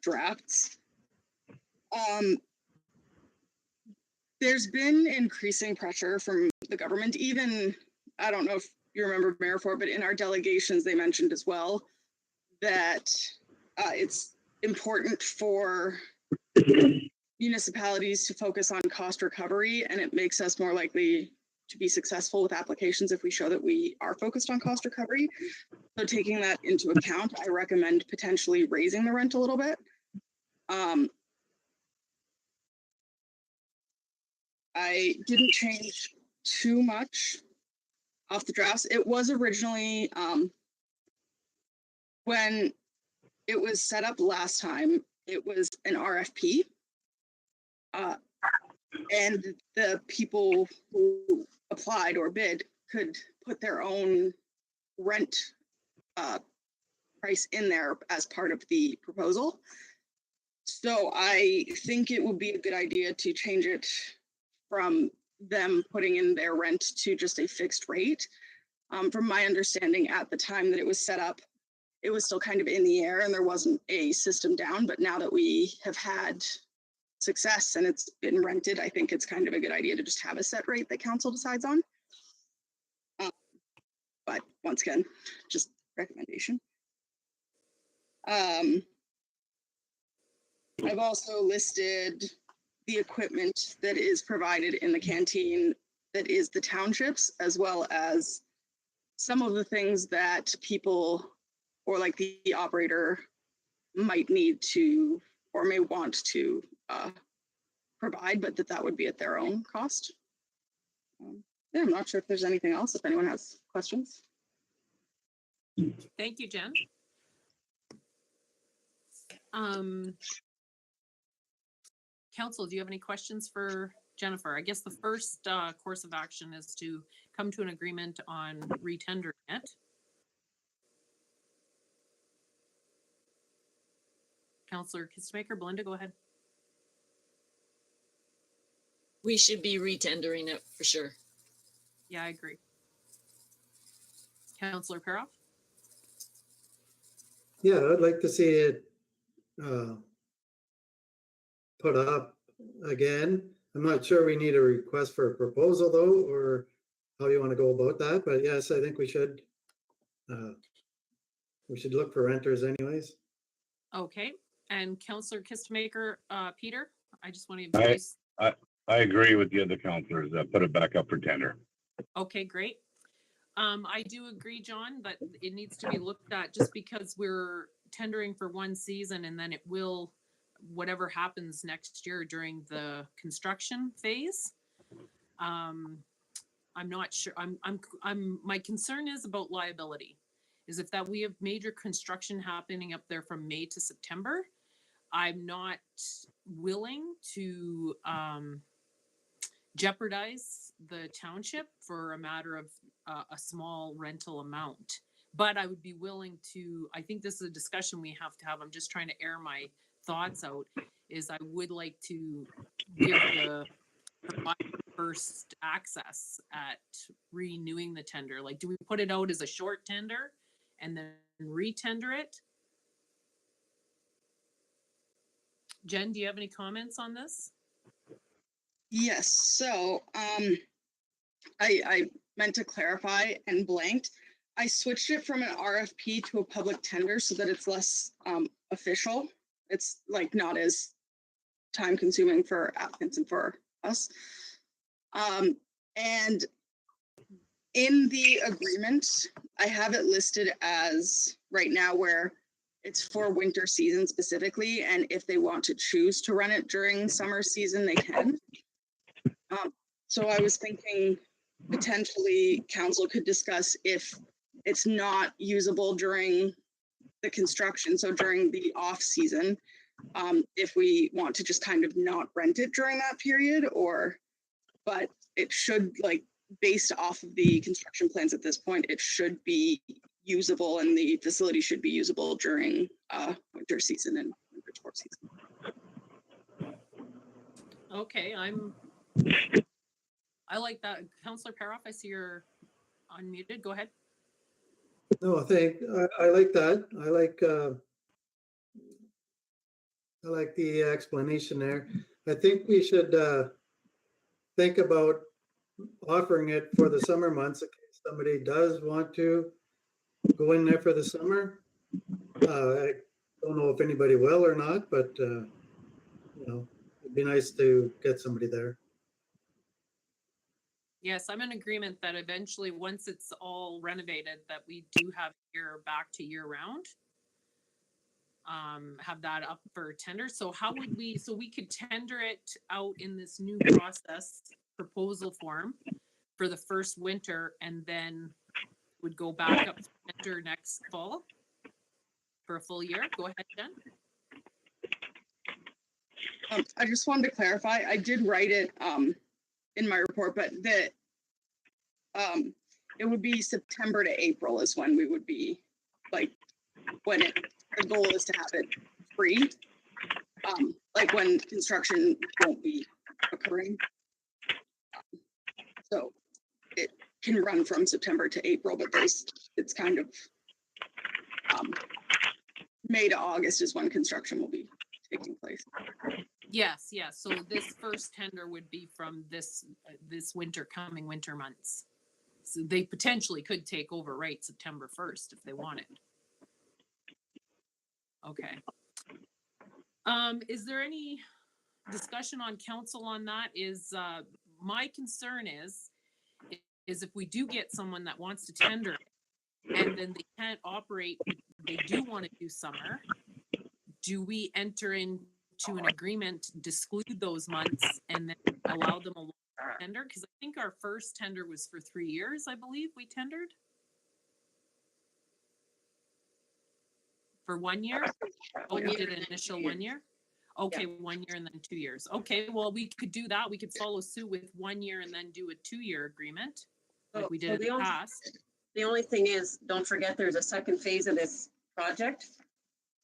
drafts. There's been increasing pressure from the government, even, I don't know if you remember Mayor Ford, but in our delegations, they mentioned as well that it's important for municipalities to focus on cost recovery, and it makes us more likely to be successful with applications if we show that we are focused on cost recovery. So taking that into account, I recommend potentially raising the rent a little bit. I didn't change too much off the drafts. It was originally, when it was set up last time, it was an RFP. And the people who applied or bid could put their own rent price in there as part of the proposal. So I think it would be a good idea to change it from them putting in their rent to just a fixed rate. From my understanding at the time that it was set up, it was still kind of in the air and there wasn't a system down. But now that we have had success and it's been rented, I think it's kind of a good idea to just have a set rate that council decides on. But once again, just recommendation. I've also listed the equipment that is provided in the canteen that is the townships, as well as some of the things that people or like the operator might need to or may want to provide, but that would be at their own cost. Yeah, I'm not sure if there's anything else, if anyone has questions. Thank you, Jen. Council, do you have any questions for Jennifer? I guess the first course of action is to come to an agreement on retendering it. Councillor Kistemaker, Belinda, go ahead. We should be retendering it for sure. Yeah, I agree. Councillor Peroff? Yeah, I'd like to see it put up again. I'm not sure we need a request for a proposal though, or how you want to go about that, but yes, I think we should look for renters anyways. Okay, and Councillor Kistemaker, Peter, I just want to voice. I agree with the other councilors that put it back up for tender. Okay, great. I do agree, John, but it needs to be looked at just because we're tendering for one season and then it will, whatever happens next year during the construction phase. I'm not sure. My concern is about liability. Is if that we have major construction happening up there from May to September, I'm not willing to jeopardize the township for a matter of a small rental amount. But I would be willing to, I think this is a discussion we have to have. I'm just trying to air my thoughts out, is I would like to give the first access at renewing the tender. Like, do we put it out as a short tender and then re-tender it? Jen, do you have any comments on this? Yes, so I meant to clarify and blanked. I switched it from an RFP to a public tender so that it's less official. It's like not as time consuming for applicants and for us. And in the agreement, I have it listed as right now where it's for winter season specifically, and if they want to choose to run it during summer season, they can. So I was thinking potentially council could discuss if it's not usable during the construction, so during the off season, if we want to just kind of not rent it during that period, or, but it should, like, based off of the construction plans at this point, it should be usable and the facility should be usable during winter season and winter sports season. Okay, I like that. Councillor Peroff, I see you're unmuted. Go ahead. No, I like that. I like the explanation there. I think we should think about offering it for the summer months in case somebody does want to go in there for the summer. I don't know if anybody will or not, but you know, it'd be nice to get somebody there. Yes, I'm in agreement that eventually, once it's all renovated, that we do have year back to year round. Have that up for tender. So how would we, so we could tender it out in this new process proposal form for the first winter, and then would go back up to tender next fall for a full year. Go ahead, Jen. I just wanted to clarify, I did write it in my report, but that it would be September to April is when we would be, like, when the goal is to have it free. like when construction won't be occurring. So it can run from September to April, but it's kind of May to August is when construction will be taking place. Yes, yes. So this first tender would be from this coming winter months. So they potentially could take over right September 1st if they wanted. Okay. Is there any discussion on council on that? My concern is if we do get someone that wants to tender and then they can't operate, they do want to do summer, do we enter into an agreement to exclude those months and then allow them a longer tender? Because I think our first tender was for 3 years, I believe we tendered. For 1 year? Oh, we did an initial 1 year? Okay, 1 year and then 2 years. Okay, well, we could do that. We could follow suit with 1 year and then do a 2-year agreement like we did in the past. The only thing is, don't forget, there's a second phase of this project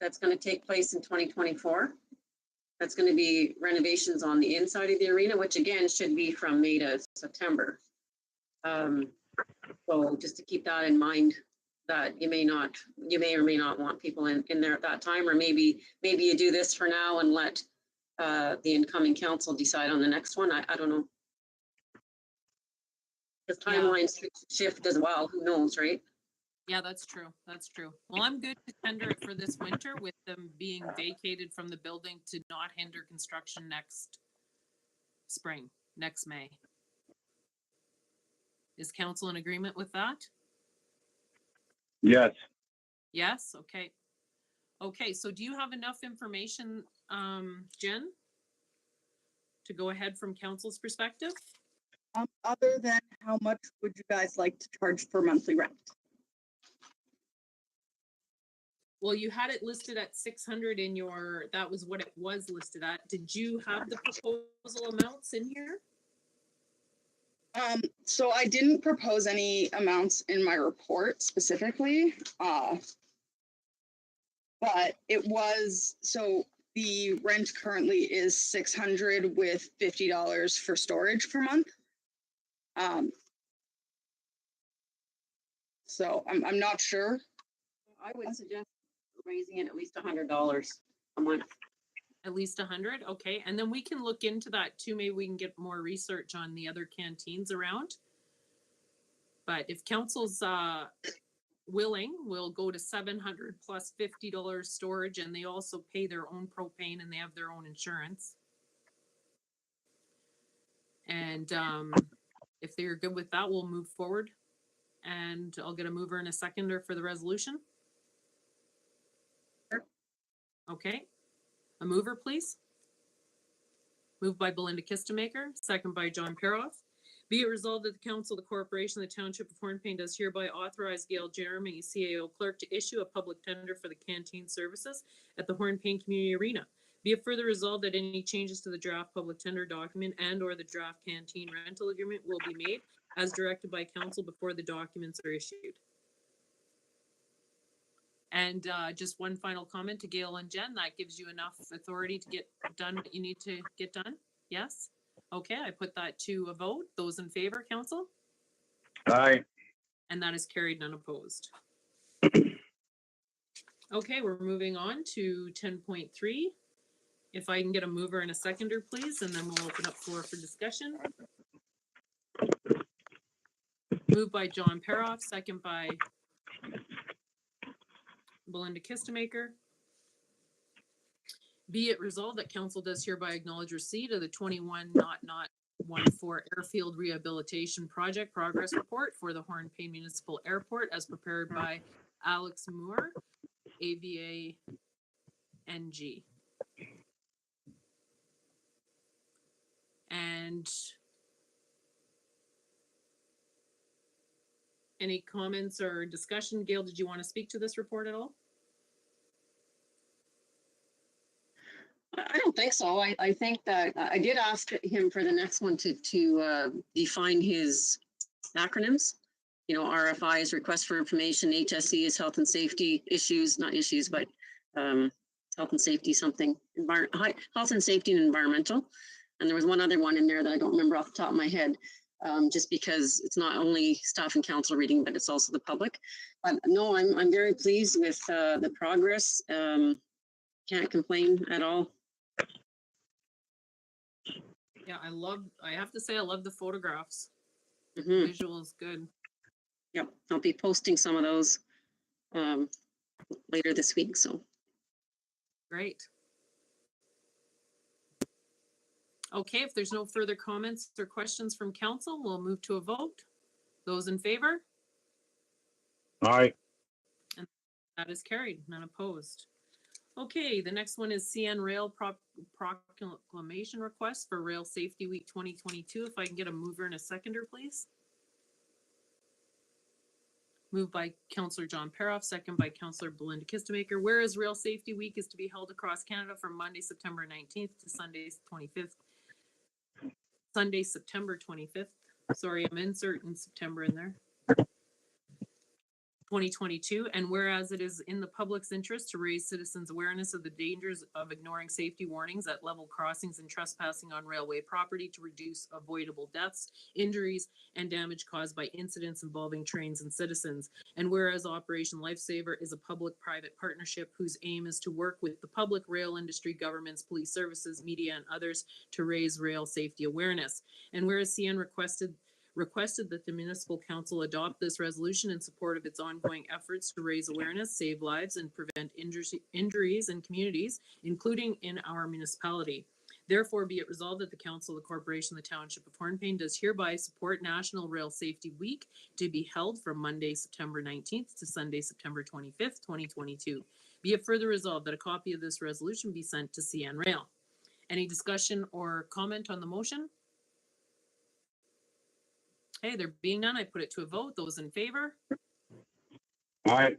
that's going to take place in 2024. That's going to be renovations on the inside of the arena, which again should be from May to September. So just to keep that in mind, that you may or may not want people in there at that time, or maybe you do this for now and let the incoming council decide on the next one. I don't know. Because timelines shift as well. Who knows, right? Yeah, that's true. That's true. Well, I'm good to tender it for this winter with them being vacated from the building to not hinder construction next spring, next May. Is council in agreement with that? Yes. Yes, okay. Okay, so do you have enough information, Jen, to go ahead from council's perspective? Other than how much would you guys like to charge for monthly rent? Well, you had it listed at 600 in your, that was what it was listed at. Did you have the proposal amounts in here? So I didn't propose any amounts in my report specifically, but it was, so the rent currently is $600 with $50 for storage per month. So I'm not sure. I would suggest raising it at least $100 a month. At least 100, okay. And then we can look into that too. Maybe we can get more research on the other canteens around. But if council's willing, we'll go to 700 plus $50 storage, and they also pay their own propane and they have their own insurance. And if they're good with that, we'll move forward. And I'll get a mover and a seconder for the resolution. Sure. Okay. A mover, please. Moved by Belinda Kistemaker, second by John Peroff. Be it resolved that the council of the corporation of the Township of Hornepayne does hereby authorize Gail Jeremy, CAO clerk, to issue a public tender for the canteen services at the Hornepayne Community Arena. Be it further resolved that any changes to the draft public tender document and or the draft canteen rental agreement will be made as directed by council before the documents are issued. And just one final comment to Gail and Jen, that gives you enough authority to get done what you need to get done? Yes? Okay, I put that to a vote. Those in favor, council? Aye. And that is carried and unopposed. Okay, we're moving on to 10.3. If I can get a mover and a seconder, please, and then we'll open up floor for discussion. Moved by John Peroff, second by Belinda Kistemaker. Be it resolved that council does hereby acknowledge receipt of the 21.14 Airfield Rehabilitation Project Progress Report for the Hornepayne Municipal Airport as prepared by Alex Moore, AVA NG. And any comments or discussion? Gail, did you want to speak to this report at all? I don't think so. I think that I did ask him for the next one to define his acronyms. You know, RFI is request for information, HSE is health and safety issues, not issues, but health and safety something, health and safety and environmental. And there was one other one in there that I don't remember off the top of my head, just because it's not only staff and council reading, but it's also the public. But no, I'm very pleased with the progress. Can't complain at all. Yeah, I have to say, I love the photographs. Mhm. Visual is good. Yep, I'll be posting some of those later this week. So Great. Okay, if there's no further comments or questions from council, we'll move to a vote. Those in favor? Aye. That is carried, none opposed. Okay, the next one is CN Rail proclamation request for Rail Safety Week 2022. If I can get a mover and a seconder, please. Moved by Councillor John Paroff, second by Councillor Belinda Kistemaker. Whereas Rail Safety Week is to be held across Canada from Monday, September 19th to Sunday, 25th. Sunday, September 25th. Sorry, I'm inserting September in there. 2022, and whereas it is in the public's interest to raise citizens' awareness of the dangers of ignoring safety warnings at level crossings and trespassing on railway property to reduce avoidable deaths, injuries, and damage caused by incidents involving trains and citizens. And whereas Operation Lifesaver is a public-private partnership whose aim is to work with the public, rail industry, governments, police services, media, and others to raise rail safety awareness. And whereas CN requested that the municipal council adopt this resolution in support of its ongoing efforts to raise awareness, save lives, and prevent injuries in communities, including in our municipality. Therefore, be it resolved that the Council of the Corporation of the Township of Hornepayne does hereby support National Rail Safety Week to be held from Monday, September 19th to Sunday, September 25th, 2022. Be it further resolved that a copy of this resolution be sent to CN Rail. Any discussion or comment on the motion? Okay, there being none, I put it to a vote. Those in favor? Aye.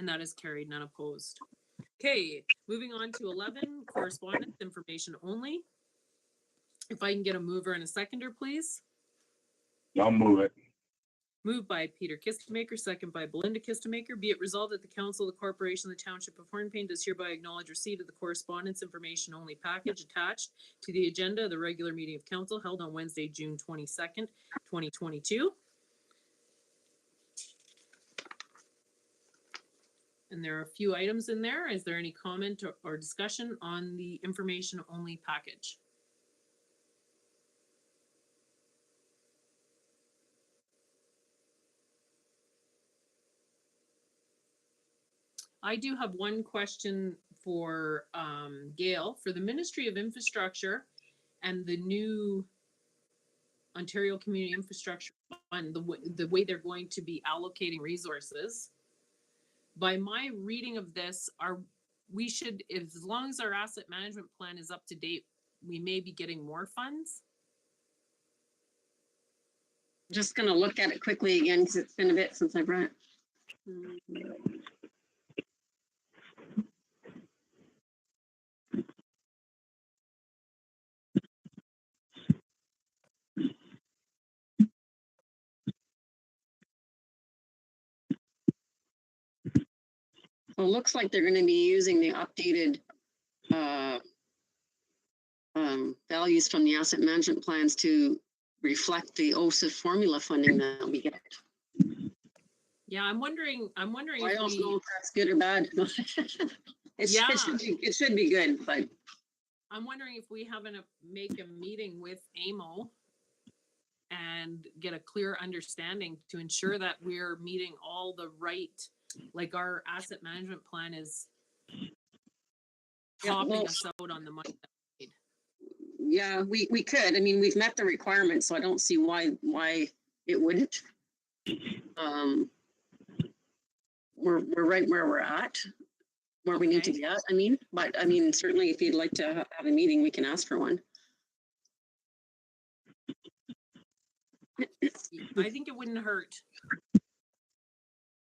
And that is carried, none opposed. Okay, moving on to 11, correspondence information only. If I can get a mover and a seconder, please. I'll move it. Moved by Peter Kistemaker, second by Belinda Kistemaker. Be it resolved that the Council of the Corporation of the Township of Hornepayne does hereby acknowledge receipt of the correspondence information only package attached to the agenda of the regular meeting of council held on Wednesday, June 22nd, 2022. And there are a few items in there. Is there any comment or discussion on the information only package? I do have one question for Gail. For the Ministry of Infrastructure and the new Ontario Community Infrastructure Fund, the way they're going to be allocating resources, by my reading of this, we should, as long as our asset management plan is up to date, we may be getting more funds. Just going to look at it quickly again because it's been a bit since I've run it. Well, it looks like they're going to be using the updated values from the asset management plans to reflect the OSIF formula funding that we get. Yeah, I'm wondering. I don't know if that's good or bad. It should be good, but I'm wondering if we have to make a meeting with AMO and get a clear understanding to ensure that we're meeting all the right, like our asset management plan is topping us out on the money that we need. Yeah, we could. I mean, we've met the requirements, so I don't see why it wouldn't. We're right where we're at, where we need to be at. I mean, but I mean, certainly if you'd like to have a meeting, we can ask for one. I think it wouldn't hurt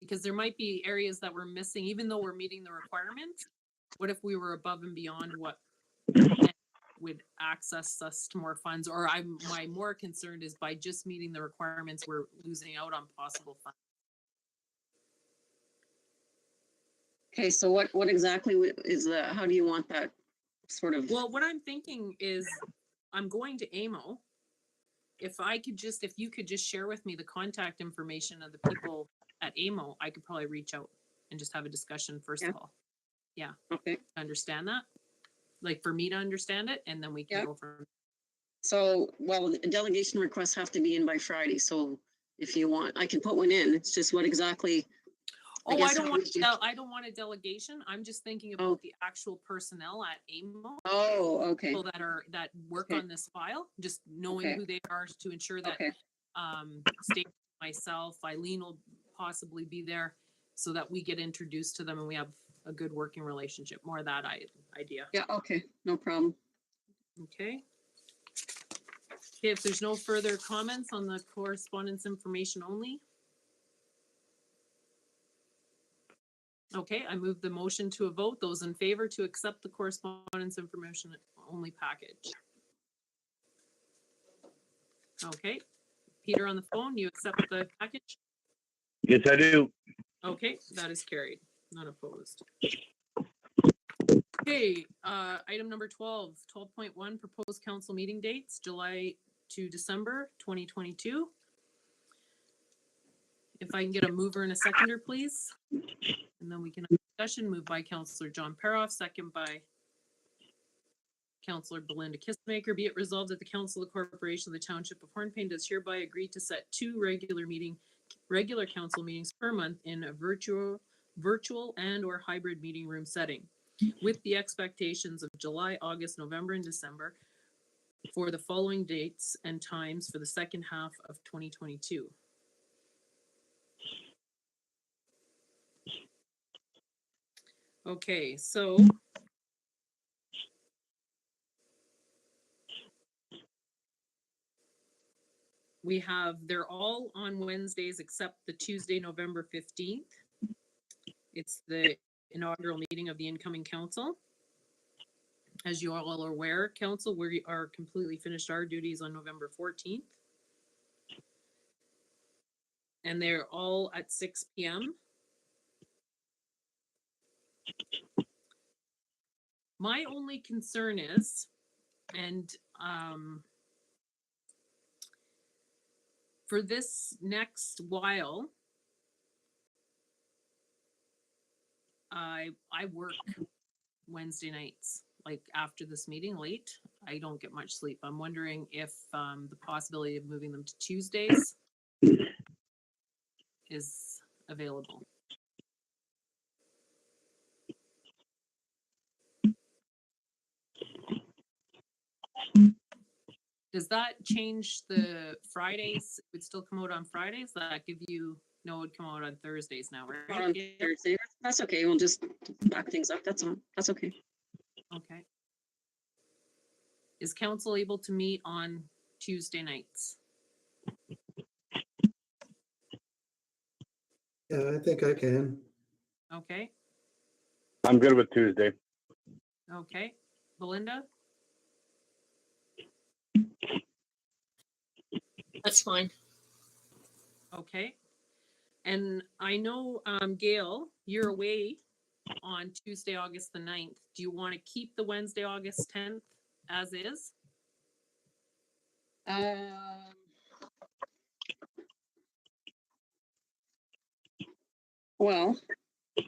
because there might be areas that we're missing, even though we're meeting the requirements. What if we were above and beyond what would access us to more funds? Or my more concerned is by just meeting the requirements, we're losing out on possible funds. Okay, so what exactly is the, how do you want that sort of? Well, what I'm thinking is I'm going to AMO. If you could just share with me the contact information of the people at AMO, I could probably reach out and just have a discussion first of all. Yeah, Okay, understand that? Like for me to understand it, and then we can Yeah. go from. so, well, the delegation requests have to be in by Friday, so if you want, I can put one in. It's just what exactly. Oh, I guess don't how want, would you- I don't want a delegation. I'm just thinking about Oh. the actual personnel at AMO. Oh, okay, People that work Okay. on this file, just knowing Okay. who they are to ensure that okay, State, myself, Eileen will possibly be there so that we get introduced to them and we have a good working relationship. More of that idea. yeah, okay, no problem. Okay. Okay, if there's no further comments on the correspondence information only. Okay, I move the motion to a vote. Those in favor to accept the correspondence information only package. Okay, Peter on the phone, you accept the package? Yes, I do. Okay, that is carried, not opposed. Okay, item number 12.1, proposed council meeting dates, July to December 2022. If I can get a mover and a seconder, please. And then we can have a discussion. Moved by Councillor John Paroff, second by Councillor Belinda Kissmaker. Be it resolved that the Council of the Corporation of the Township of Hornepayne does hereby agree to set 2 regular council meetings per month in a virtual and or hybrid meeting room setting, with the expectations of July, August, November, and December for the following dates and times for the second half of 2022. Okay, so they're all on Wednesdays except the Tuesday, November 15th. It's the inaugural meeting of the incoming council. As you all are aware, council, we are completely finished our duties on November 14th. And they're all at 6 p.m. My only concern is, and for this next while, I work Wednesday nights, like after this meeting late. I don't get much sleep. I'm wondering if the possibility of moving them to Tuesdays is available. Does that change the Fridays? It would still come out on Fridays? That give you, no, it would come out on Thursdays now, right? On Thursday, that's okay, we'll just back things up, that's okay. Okay. Is council able to meet on Tuesday nights? Yeah, I think I can. Okay, I'm good with Tuesday. okay. Belinda? That's fine. Okay. And I know, Gail, you're away on Tuesday, August the 9th. Do you want to keep the Wednesday, August 10th as is? Well, it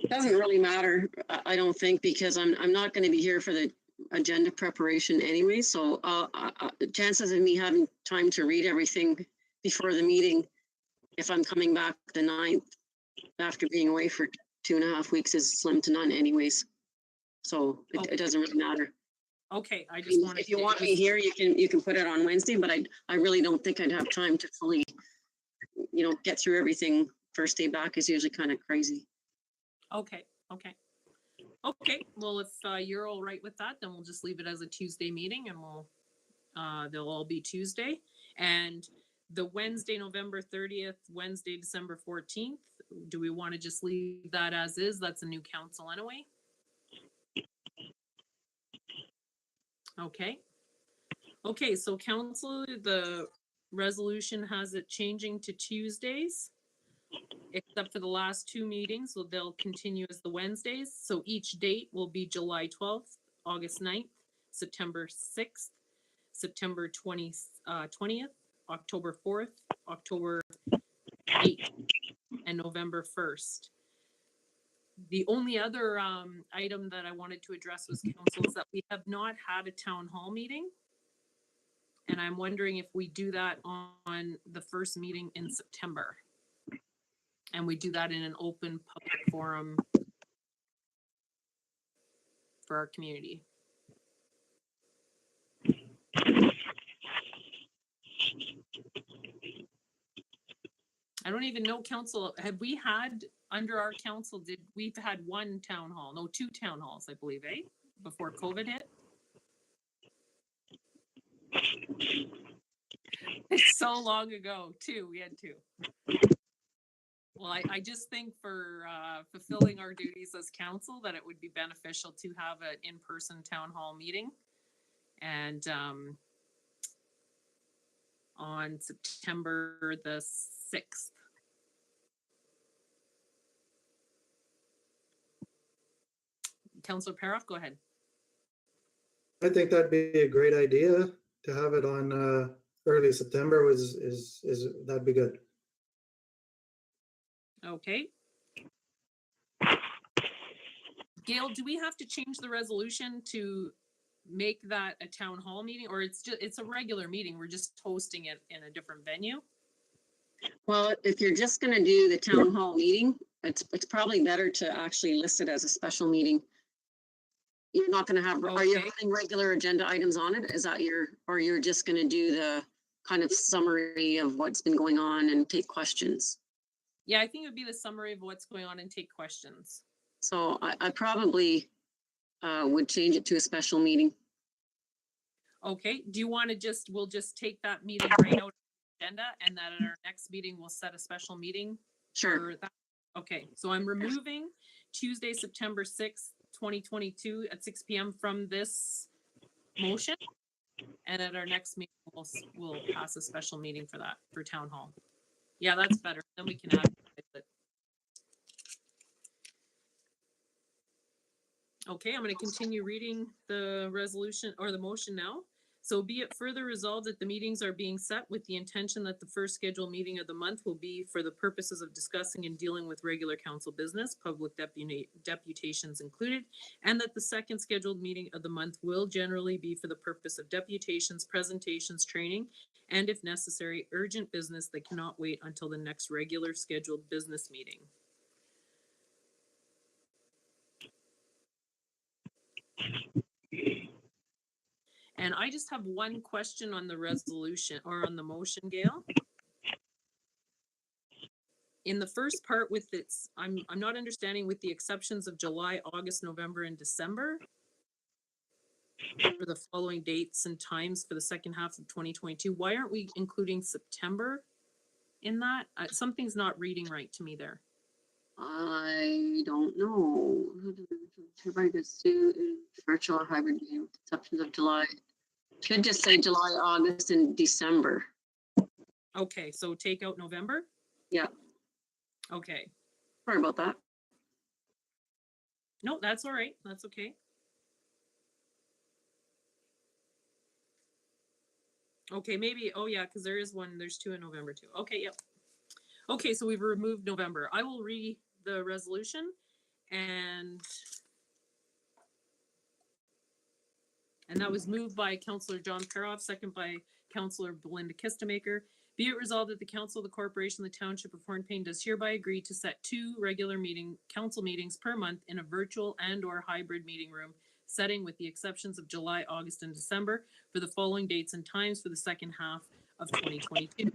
doesn't really matter, I don't think, because I'm not gonna be here for the agenda preparation anyway, so chances of me having time to read everything before the meeting, if I'm coming back the 9th after being away for 2.5 weeks, is slim to none anyways. So it doesn't really matter. Okay, I I just mean, wanted. if you want me here, you can put it on Wednesday, but I really don't think I'd have time to fully, get through everything. First day back is usually kind of crazy. Okay, okay. Okay, well, if you're all right with that, then we'll just leave it as a Tuesday meeting and they'll all be Tuesday. And the Wednesday, November 30th, Wednesday, December 14th, do we want to just leave that as is? That's a new council anyway. Okay. Okay, so council, the resolution has it changing to Tuesdays. Except for the last two meetings, so they'll continue as the Wednesdays. So each date will be July 12th, August 9th, September 6th, September 20th, October 4th, October 8th, and November 1st. The only other item that I wanted to address was council is that we have not had a town hall meeting. And I'm wondering if we do that on the first meeting in September. And we do that in an open public forum for our community. I don't even know council, have we had, under our council, we've had one town hall, no, two town halls, I believe, eh? Before COVID hit? It's so long ago, two, we had two. Well, I just think for fulfilling our duties as council, that it would be beneficial to have an in-person town hall meeting. And on September the 6th. Councillor Paroff, go ahead. I think that'd be a great idea to have it on early September that'd be good. Okay. Gail, do we have to change the resolution to make that a town hall meeting, or it's a regular meeting? We're just hosting it in a different venue? Well, if you're just gonna do the town hall meeting, it's probably better to actually list it as a special meeting. You're not gonna have, are you Okay. having regular agenda items on it? Is that or you're just gonna do the kind of summary of what's been going on and take questions? Yeah, I think it would be the summary of what's going on and take questions. So I probably would change it to a special meeting. Okay, do you want to we'll just take that meeting right out of the agenda, and that at our next meeting, we'll set a special meeting? Sure. for that? Okay, so I'm removing Tuesday, September 6th, 2022 at 6 p.m. from this motion. And at our next meeting, we'll pass a special meeting for that, for town hall. Yeah, that's better. Then we can add it. Okay, I'm going to continue reading the resolution or the motion now. So be it further resolved that the meetings are being set with the intention that the first scheduled meeting of the month will be for the purposes of discussing and dealing with regular council business, public deputations included, and that the second scheduled meeting of the month will generally be for the purpose of deputations, presentations, training, and if necessary, urgent business that cannot wait until the next regular scheduled business meeting. And I just have one question on the resolution or on the motion, Gail. In the first part with its, I'm not understanding with the exceptions of July, August, November, and December for the following dates and times for the second half of 2022. Why aren't we including September in that? Something's not reading right to me there. I don't know. Everybody gets to virtual or hybrid meeting with exceptions of July. Should just say July, August, and December. Okay, so take out November? Yeah. Okay. Sorry about that. No, that's all right. That's okay. Okay, maybe, oh yeah, because there is one, there's two in November too. Okay, yep. Okay, so we've removed November. I will read the resolution and that was moved by Councillor John Paroff, second by Councillor Belinda Kistemaker. Be it resolved that the Council of the Corporation of the Township of Hornepayne does hereby agree to set 2 regular council meetings per month in a virtual and/or hybrid meeting room setting with the exceptions of July, August, and December for the following dates and times for the second half of 2022.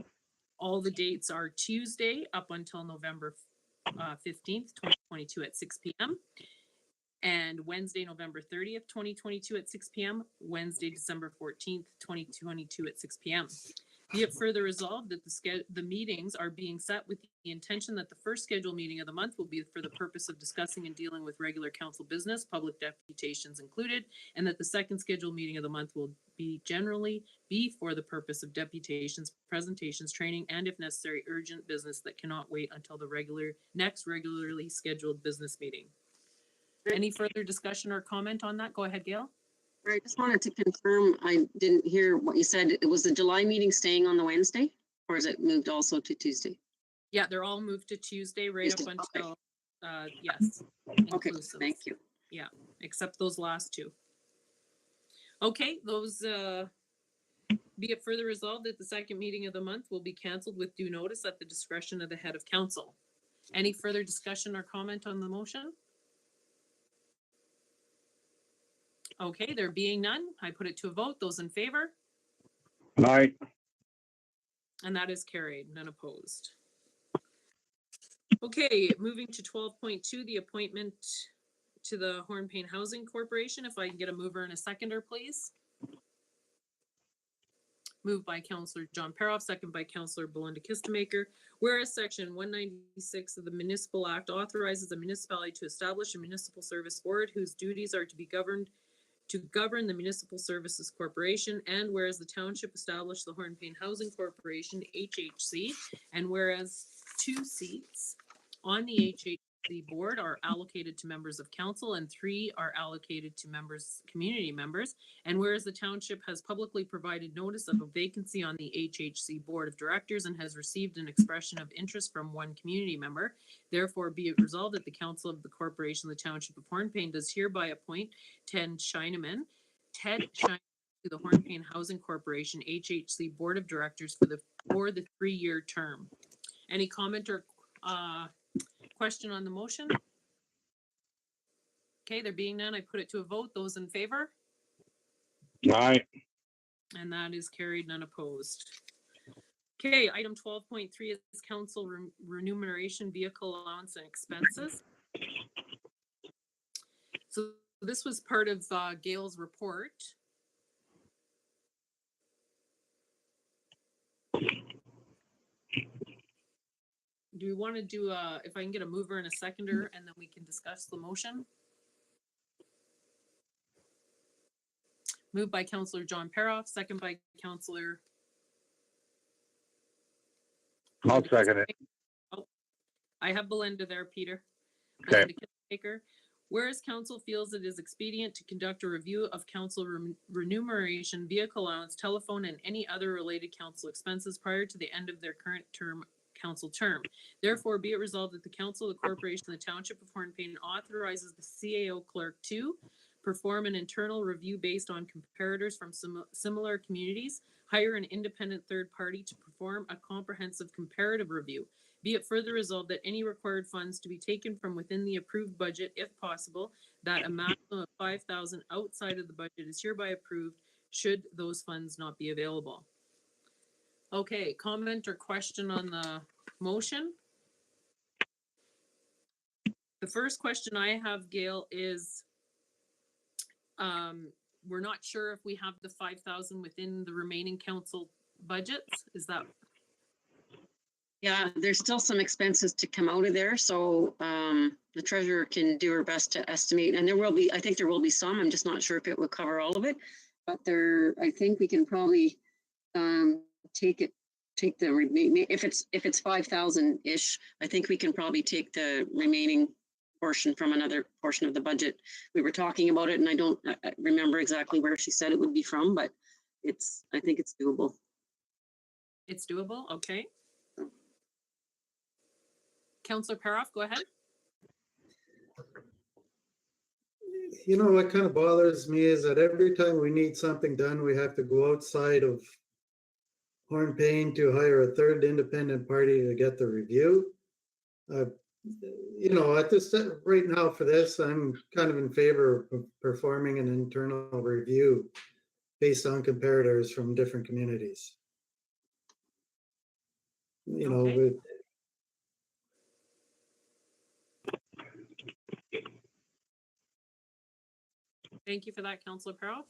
All the dates are Tuesday up until November 15th, 2022 at 6 p.m. and Wednesday, November 30th, 2022 at 6 p.m., Wednesday, December 14th, 2022 at 6 p.m. Be it further resolved that the meetings are being set with the intention that the first scheduled meeting of the month will be for the purpose of discussing and dealing with regular council business, public deputations included, and that the second scheduled meeting of the month will generally be for the purpose of deputations, presentations, training, and if necessary, urgent business that cannot wait until the next regularly scheduled business meeting. Any further discussion or comment on that? Go ahead, Gail. I just wanted to confirm, I didn't hear what you said. It was the July meeting staying on the Wednesday, or is it moved also to Tuesday? Yeah, they're all moved to Tuesday right Tuesday, up okay. until, yes. Okay, inclusive. thank you. Yeah, except those last two. Okay, those, be it further resolved that the second meeting of the month will be canceled with due notice at the discretion of the head of council. Any further discussion or comment on the motion? Okay, there being none, I put it to a vote. Those in favor? Aye. And that is carried, none opposed. Okay, moving to 12.2, the appointment to the Hornepayne Housing Corporation. If I can get a mover and a seconder, please. Moved by Councillor John Paroff, second by Councillor Belinda Kistemaker. Whereas Section 196 of the Municipal Act authorizes a municipality to establish a municipal service board whose duties are to govern the Municipal Services Corporation, and whereas the township established the Hornepayne Housing Corporation, HHC, and whereas 2 seats on the HHC board are allocated to members of council and 3 are allocated to community members, and whereas the township has publicly provided notice of a vacancy on the HHC board of directors and has received an expression of interest from 1 community member, therefore be it resolved that the council of the corporation of the township of Hornepayne does hereby appoint Ted Scheineman to the Hornepayne Housing Corporation HHC Board of Directors for the 3-year term. Any comment or question on the motion? Okay, there being none, I put it to a vote. Those in favor? Aye. And that is carried, none opposed. Okay, item 12.3 is council remuneration, vehicle allowance and expenses. So this was part of Gail's report. Do we want to do if I can get a mover and a seconder and then we can discuss the motion? Moved by Councillor John Paroff, second by Councillor. I'll second it. Oh, I have Belinda there, Peter. Okay. Belinda Kistemaker. Whereas council feels it is expedient to conduct a review of council remuneration, vehicle allowance, telephone, and any other related council expenses prior to the end of their current council term. Therefore, be it resolved that the council of the corporation of the township of Hornepayne authorizes the CAO clerk to perform an internal review based on comparators from similar communities, hire an independent third party to perform a comprehensive comparative review. Be it further resolved that any required funds to be taken from within the approved budget, if possible, that a maximum of 5,000 outside of the budget is hereby approved, should those funds not be available. Okay, comment or question on the motion? The first question I have, Gail, is we're not sure if we have the 5,000 within the remaining council budgets. Is that? Yeah, there's still some expenses to come out of there, so the treasurer can do her best to estimate, and there will be, I think there will be some, I'm just not sure if it will cover all of it, but I think we can probably take the remaining, if it's 5,000-ish, I think we can probably take the remaining portion from another portion of the budget. We were talking about it, and I don't remember exactly where she said it would be from, but I think it's doable. It's doable, okay. Councillor Paroff, go ahead. You know, what kind of bothers me is that every time we need something done, we have to go outside of Hornepayne to hire a third independent party to get the review. You know, at this right now for this, I'm kind of in favor of performing an internal review based on comparators from different communities. You know, Okay. Thank you for that, Councillor Paroff.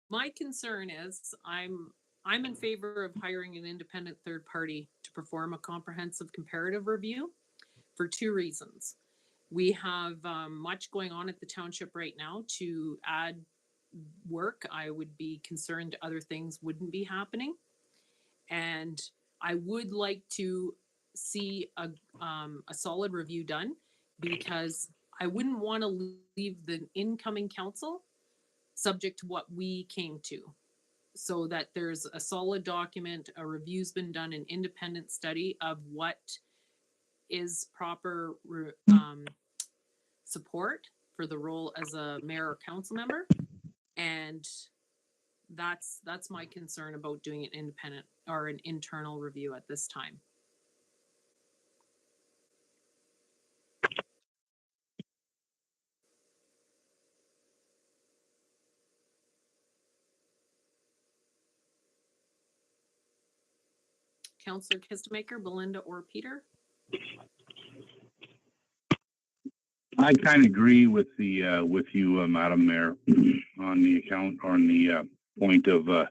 My concern is I'm in favor of hiring an independent third party to perform a comprehensive comparative review for two reasons. We have much going on at the township right now to add work. I would be concerned other things wouldn't be happening. And I would like to see a solid review done, because I wouldn't want to leave the incoming council subject to what we came to. So that there's a solid document, a review's been done, an independent study of what is proper support for the role as a mayor or council member. And that's my concern about doing an independent or an internal review at this time. Councillor Kistemaker, Belinda, or Peter? I kind of agree with the with you, Madam Mayor, on the account on the point of an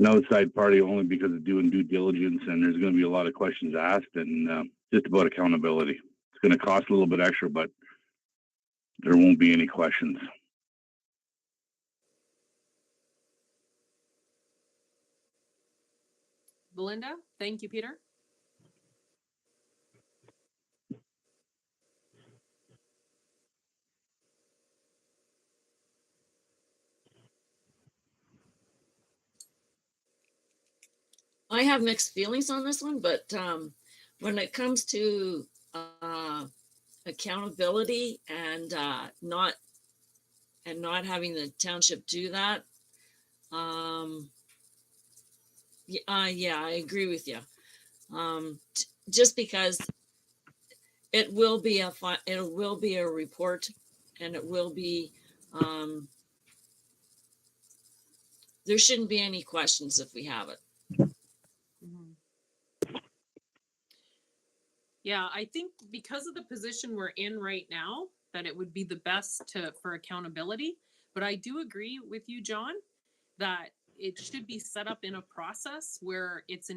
outside party, only because of doing due diligence, and there's going to be a lot of questions asked, and just about accountability. It's going to cost a little bit extra, but there won't be any questions. Belinda, thank you, Peter. I have mixed feelings on this one, but when it comes to accountability and not having the township do that, yeah, I agree with you. Just because it will be a report, and it will be there shouldn't be any questions if we have it. Yeah, I think because of the position we're in right now, that it would be the best for accountability. But I do agree with you, John, that it should be set up in a process where it's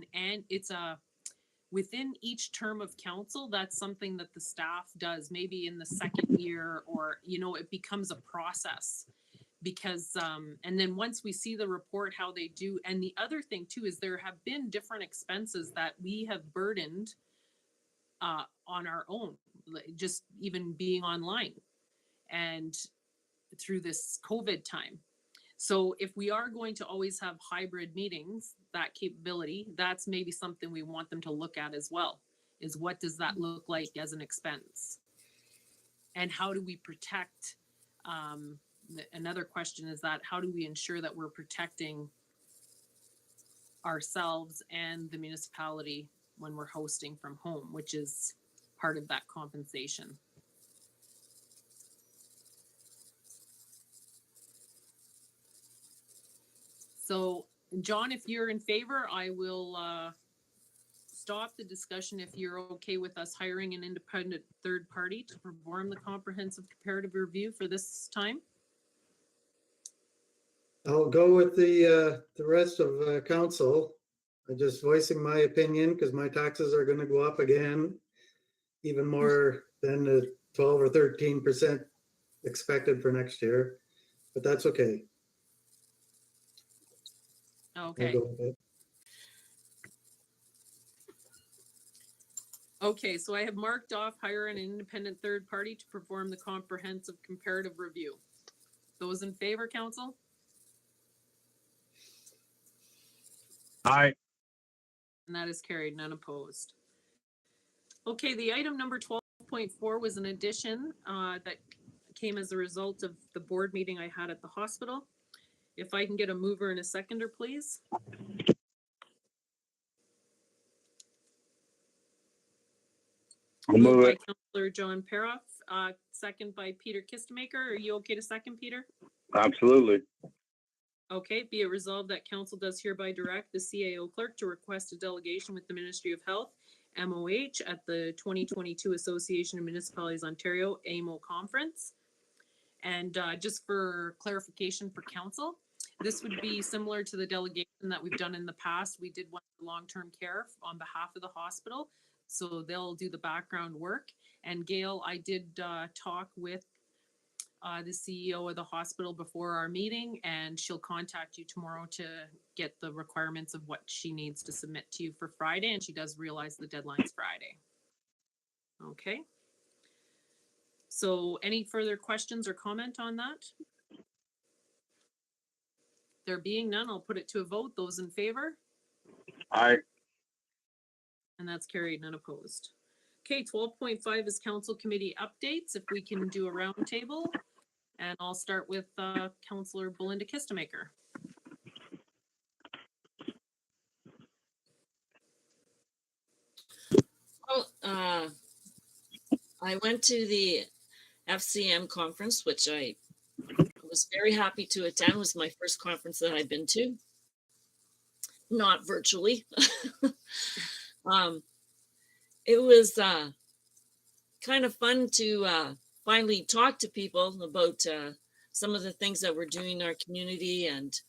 within each term of council. That's something that the staff does, maybe in the second year, or it becomes a process. Because and then once we see the report, how they do. And the other thing too is there have been different expenses that we have burdened on our own, just even being online and through this COVID time. So if we are going to always have hybrid meetings, that capability, that's maybe something we want them to look at as well, is what does that look like as an expense? And how do we protect, another question is that how do we ensure that we're protecting ourselves and the municipality when we're hosting from home, which is part of that compensation. So, John, if you're in favor, I will stop the discussion if you're okay with us hiring an independent third party to perform the comprehensive comparative review for this time. I'll go with the rest of council. I'm just voicing my opinion because my taxes are going to go up again, even more than the 12 or 13% expected for next year, but that's okay. Okay. I'll go with it. Okay, so I have marked off hire an independent third party to perform the comprehensive comparative review. Those in favor, council? Aye. And that is carried, none opposed. Okay, the item number 12.4 was an addition that came as a result of the board meeting I had at the hospital. If I can get a mover and a seconder, please. I'll move By it. Councillor John Paroff, second by Peter Kistemaker. Are you okay to second, Peter? Absolutely. Okay, be it resolved that council does hereby direct the CAO clerk to request a delegation with the Ministry of Health, MOH, at the 2022 Association of Municipalities Ontario AMO conference. And just for clarification for council, This would be similar to the delegation that we've done in the past. We did one for long-term care on behalf of the hospital. So they'll do the background work. And Gail, I did talk with the CEO of the hospital before our meeting, and she'll contact you tomorrow to get the requirements of what she needs to submit to you for Friday. And she does realize the deadline's Friday. Okay. So any further questions or comment on that? There being none, I'll put it to a vote. Those in favor? Aye. And that's carried, none opposed. Okay, 12.5 is council committee updates. If we can do a round table. And I'll start with Councillor Belinda Kistemaker. Well, I went to the FCM conference, which I was very happy to attend. It was my first conference that I've been to, not virtually. It was kind of fun to finally talk to people about some of the things that we're doing in our community. And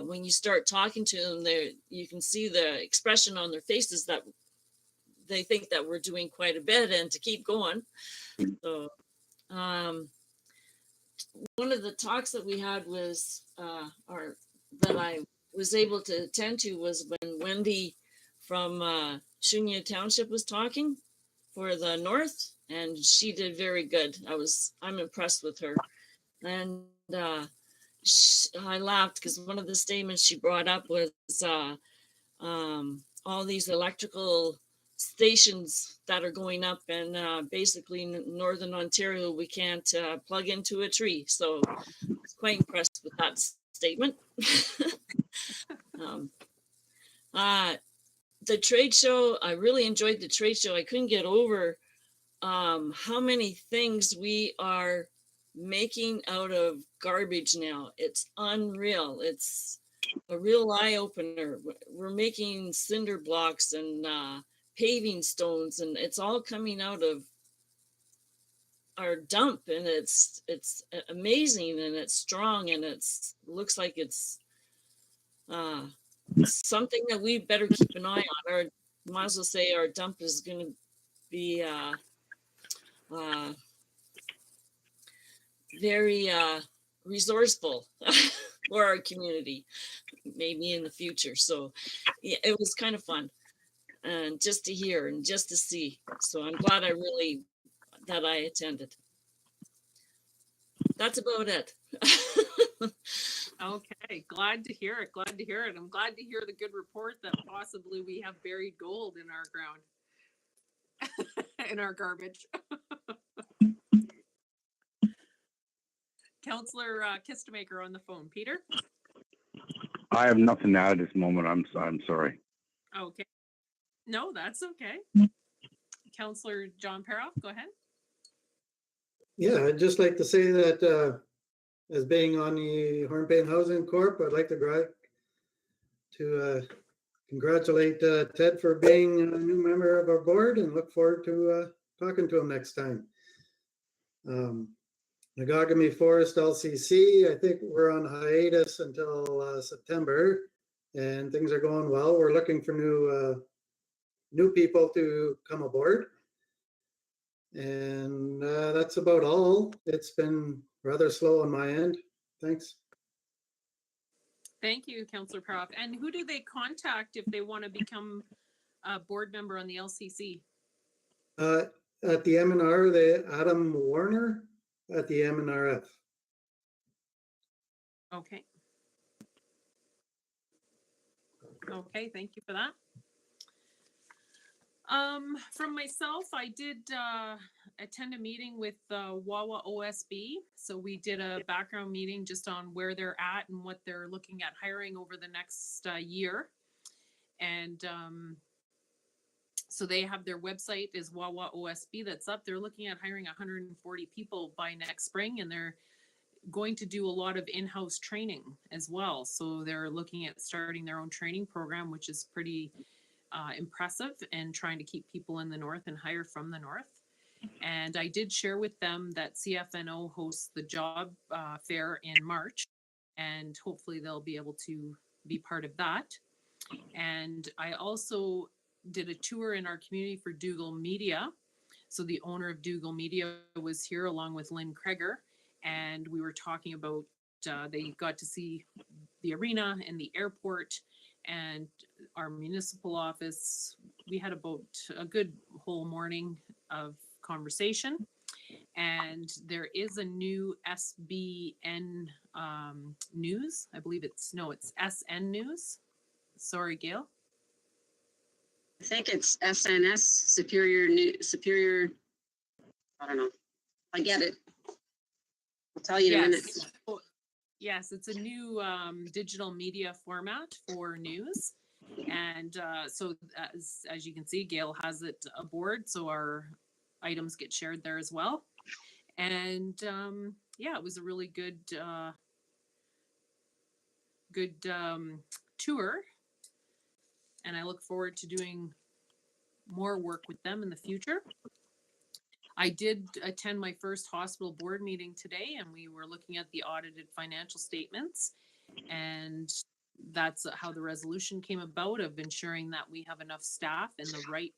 when you start talking to them, there you can see the expression on their faces that they think that we're doing quite a bit and to keep going. So one of the talks that we had was, or that I was able to attend to, was when Wendy from Shunya Township was talking for the North, and she did very good. I'm impressed with her. And I laughed because one of the statements she brought up was all these electrical stations that are going up, and basically in Northern Ontario, we can't plug into a tree. So I was quite impressed with that statement. The trade show, I really enjoyed the trade show. I couldn't get over how many things we are making out of garbage now. It's unreal. It's a real eye opener. We're making cinder blocks and paving stones, and it's all coming out of our dump, and it's amazing, and it's strong, and looks like it's something that we better keep an eye on. Or might as well say our dump is going to be very resourceful for our community, maybe in the future. So yeah, it was kind of fun, and just to hear and just to see. So I'm glad that I attended. That's about it. Okay, glad to hear it. Glad to hear it. I'm glad to hear the good report that possibly we have buried gold in our ground, in our garbage. Councillor Kistemaker on the phone. Peter? I have nothing to add at this moment. I'm sorry. Okay. No, that's okay. Councillor John Paroff, go ahead. Yeah, I'd just like to say that as being on the Hornepayne Housing Corp, I'd like to congratulate Ted for being a new member of our board and look forward to talking to him next time. Nagagami Forest LCC, I think we're on hiatus until September, and things are going well. We're looking for new people to come aboard. And that's about all. It's been rather slow on my end. Thanks. Thank you, Councillor Paroff. And who do they contact if they want to become a board member on the LCC? At the MNR, Adam Warner at the MNRF. Okay. Okay, thank you for that. From myself, I did attend a meeting with Wawa OSB. So we did a background meeting just on where they're at and what they're looking at hiring over the next year. And so they have their website is Wawa OSB that's up. They're looking at hiring 140 people by next spring, and they're going to do a lot of in-house training as well. So they're looking at starting their own training program, which is pretty impressive, and trying to keep people in the north and hire from the north. And I did share with them that CFNO hosts the job fair in March. and hopefully they'll be able to be part of that. And I also did a tour in our community for Dougal Media. So the owner of Dougal Media was here along with Lynn Kreger, and we were talking about they got to see the arena and the airport and our municipal office. We had about a good whole morning of conversation. And there is a new SBN news. I believe it's SN News. Sorry, Gail. I think it's SNS, Superior, I don't know. I get it. I'll tell you in a minute. Yes, it's a new digital media format for news. And so as you can see, Gail has it aboard, so our items get shared there as well. And yeah, it was a really good tour. And I look forward to doing more work with them in the future. I did attend my first hospital board meeting today, and we were looking at the audited financial statements. And that's how the resolution came about, of ensuring that we have enough staff and the right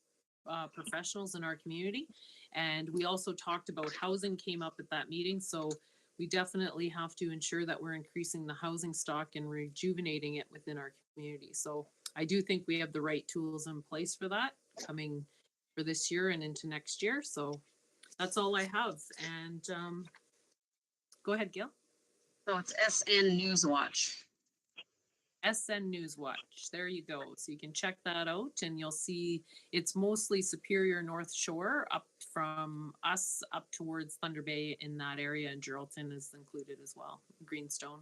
professionals in our community. And we also talked about housing, came up at that meeting. So we definitely have to ensure that we're increasing the housing stock and rejuvenating it within our community. So I do think we have the right tools in place for that coming for this year and into next year. So that's all I have. And go ahead, Gail. So it's SN News Watch. SN News Watch. There you go. So you can check that out, and you'll see it's mostly Superior North Shore, up from us up towards Thunder Bay in that area, and Geraldton is included as well, Greenstone.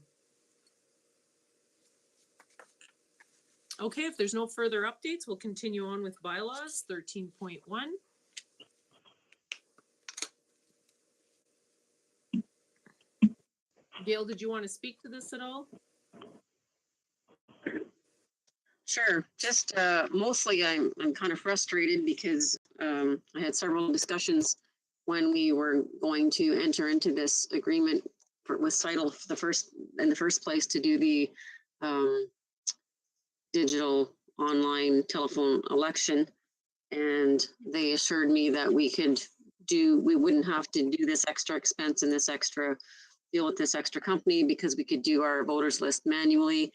Okay, if there's no further updates, we'll continue on with bylaws 13.1. Gail, did you want to speak to this at all? Sure. Just mostly I'm kind of frustrated because I had several discussions when we were going to enter into this agreement with Cital in the first place to do the digital online telephone election. And they assured me that we wouldn't have to do this extra expense and deal with this extra company, because we could do our voters list manually.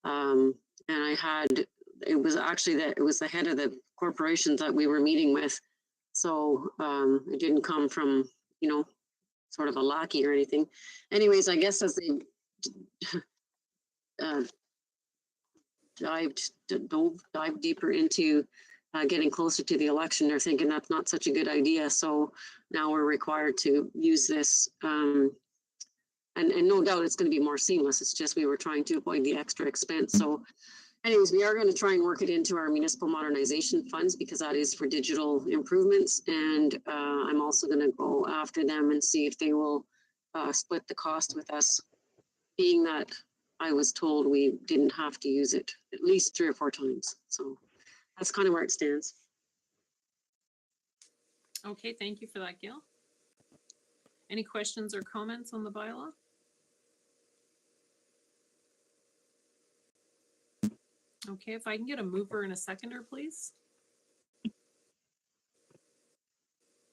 And it was the head of the corporations that we were meeting with. So it didn't come from, sort of a lackey or anything. Anyways, I guess as they dive deeper into getting closer to the election, they're thinking that's not such a good idea. So now we're required to use this. And no doubt it's going to be more seamless. It's just we were trying to avoid the extra expense. So anyways, we are going to try and work it into our municipal modernization funds, because that is for digital improvements. And I'm also going to go after them and see if they will split the cost with us, being that I was told we didn't have to use it at least 3 or 4 times. So that's kind of where it stands. Okay, thank you for that, Gail. Any questions or comments on the bylaw? Okay, if I can get a mover and a seconder, please.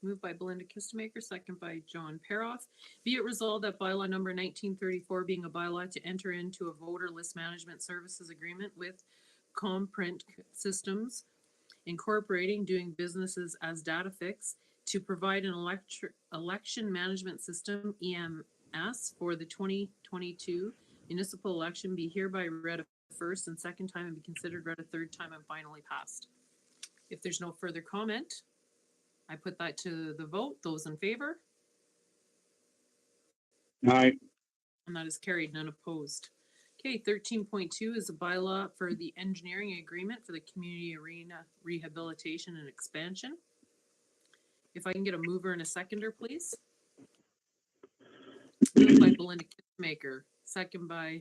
Moved by Belinda Kistemaker, second by John Paroff. Be it resolved that bylaw number 1934, being a bylaw to enter into a voter list management services agreement with Comprint Systems Incorporating, doing businesses as DataFix, to provide an election management system, EMS, for the 2022 municipal election, be hereby read a first and second time and be considered read a third time and finally passed. If there's no further comment, I put that to the vote. Those in favor? Aye. And that is carried, none opposed. Okay, 13.2 is a bylaw for the engineering agreement for the community arena rehabilitation and expansion. If I can get a mover and a seconder, please. Moved by Belinda Kistemaker, second by...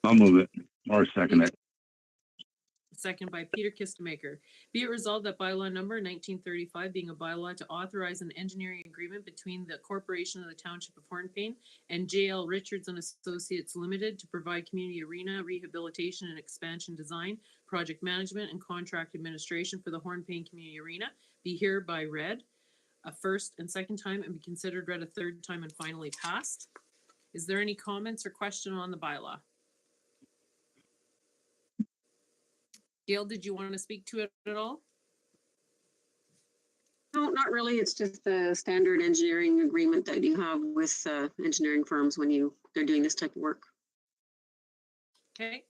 I'll move it or second it. second by Peter Kistemaker. Be it resolved that bylaw number 1935 being a bylaw to authorize an engineering agreement between the corporation of the Township of Hornepayne and JL Richards and Associates Limited to provide community arena rehabilitation and expansion design, project management, and contract administration for the Hornepayne Community Arena be hereby read a first and second time and be considered read a third time and finally passed. Is there any comments or question on the bylaw? Gail, did you want to speak to it at all? No, not really. It's just the standard engineering agreement that you have with engineering firms when they're doing this type of work. Okay.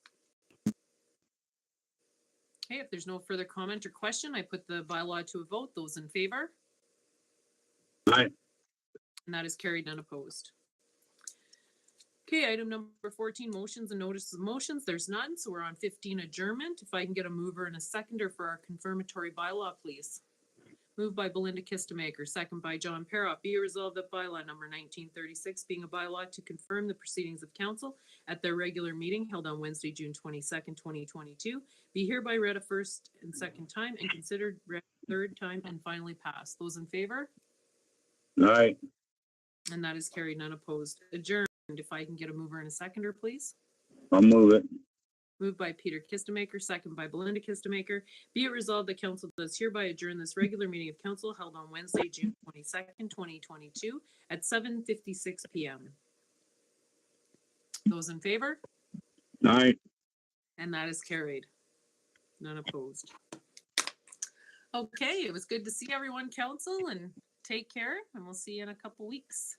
Okay, if there's no further comment or question, I put the bylaw to a vote. Those in favor? Aye. And that is carried and unopposed. Okay, item number 14, motions and notices of motions. There's none, so we're on 15, adjournment. If I can get a mover and a seconder for our confirmatory bylaw, please. Moved by Belinda Kistemaker, second by John Parrott. Be it resolved that bylaw number 1936 being a bylaw to confirm the proceedings of council at their regular meeting held on Wednesday, June 22nd, 2022, be hereby read a first and second time and considered read a third time and finally passed. Those in favor? Aye. And that is carried and unopposed. Adjourned. If I can get a mover and a seconder, please. I'll move it. Moved by Peter Kistemaker, second by Belinda Kistemaker. Be it resolved that council does hereby adjourn this regular meeting of council held on Wednesday, June 22nd, 2022 at 7:56 p.m. Those in favor? Aye. And that is carried. None opposed. Okay, it was good to see everyone, council, and take care, and we'll see you in a couple weeks.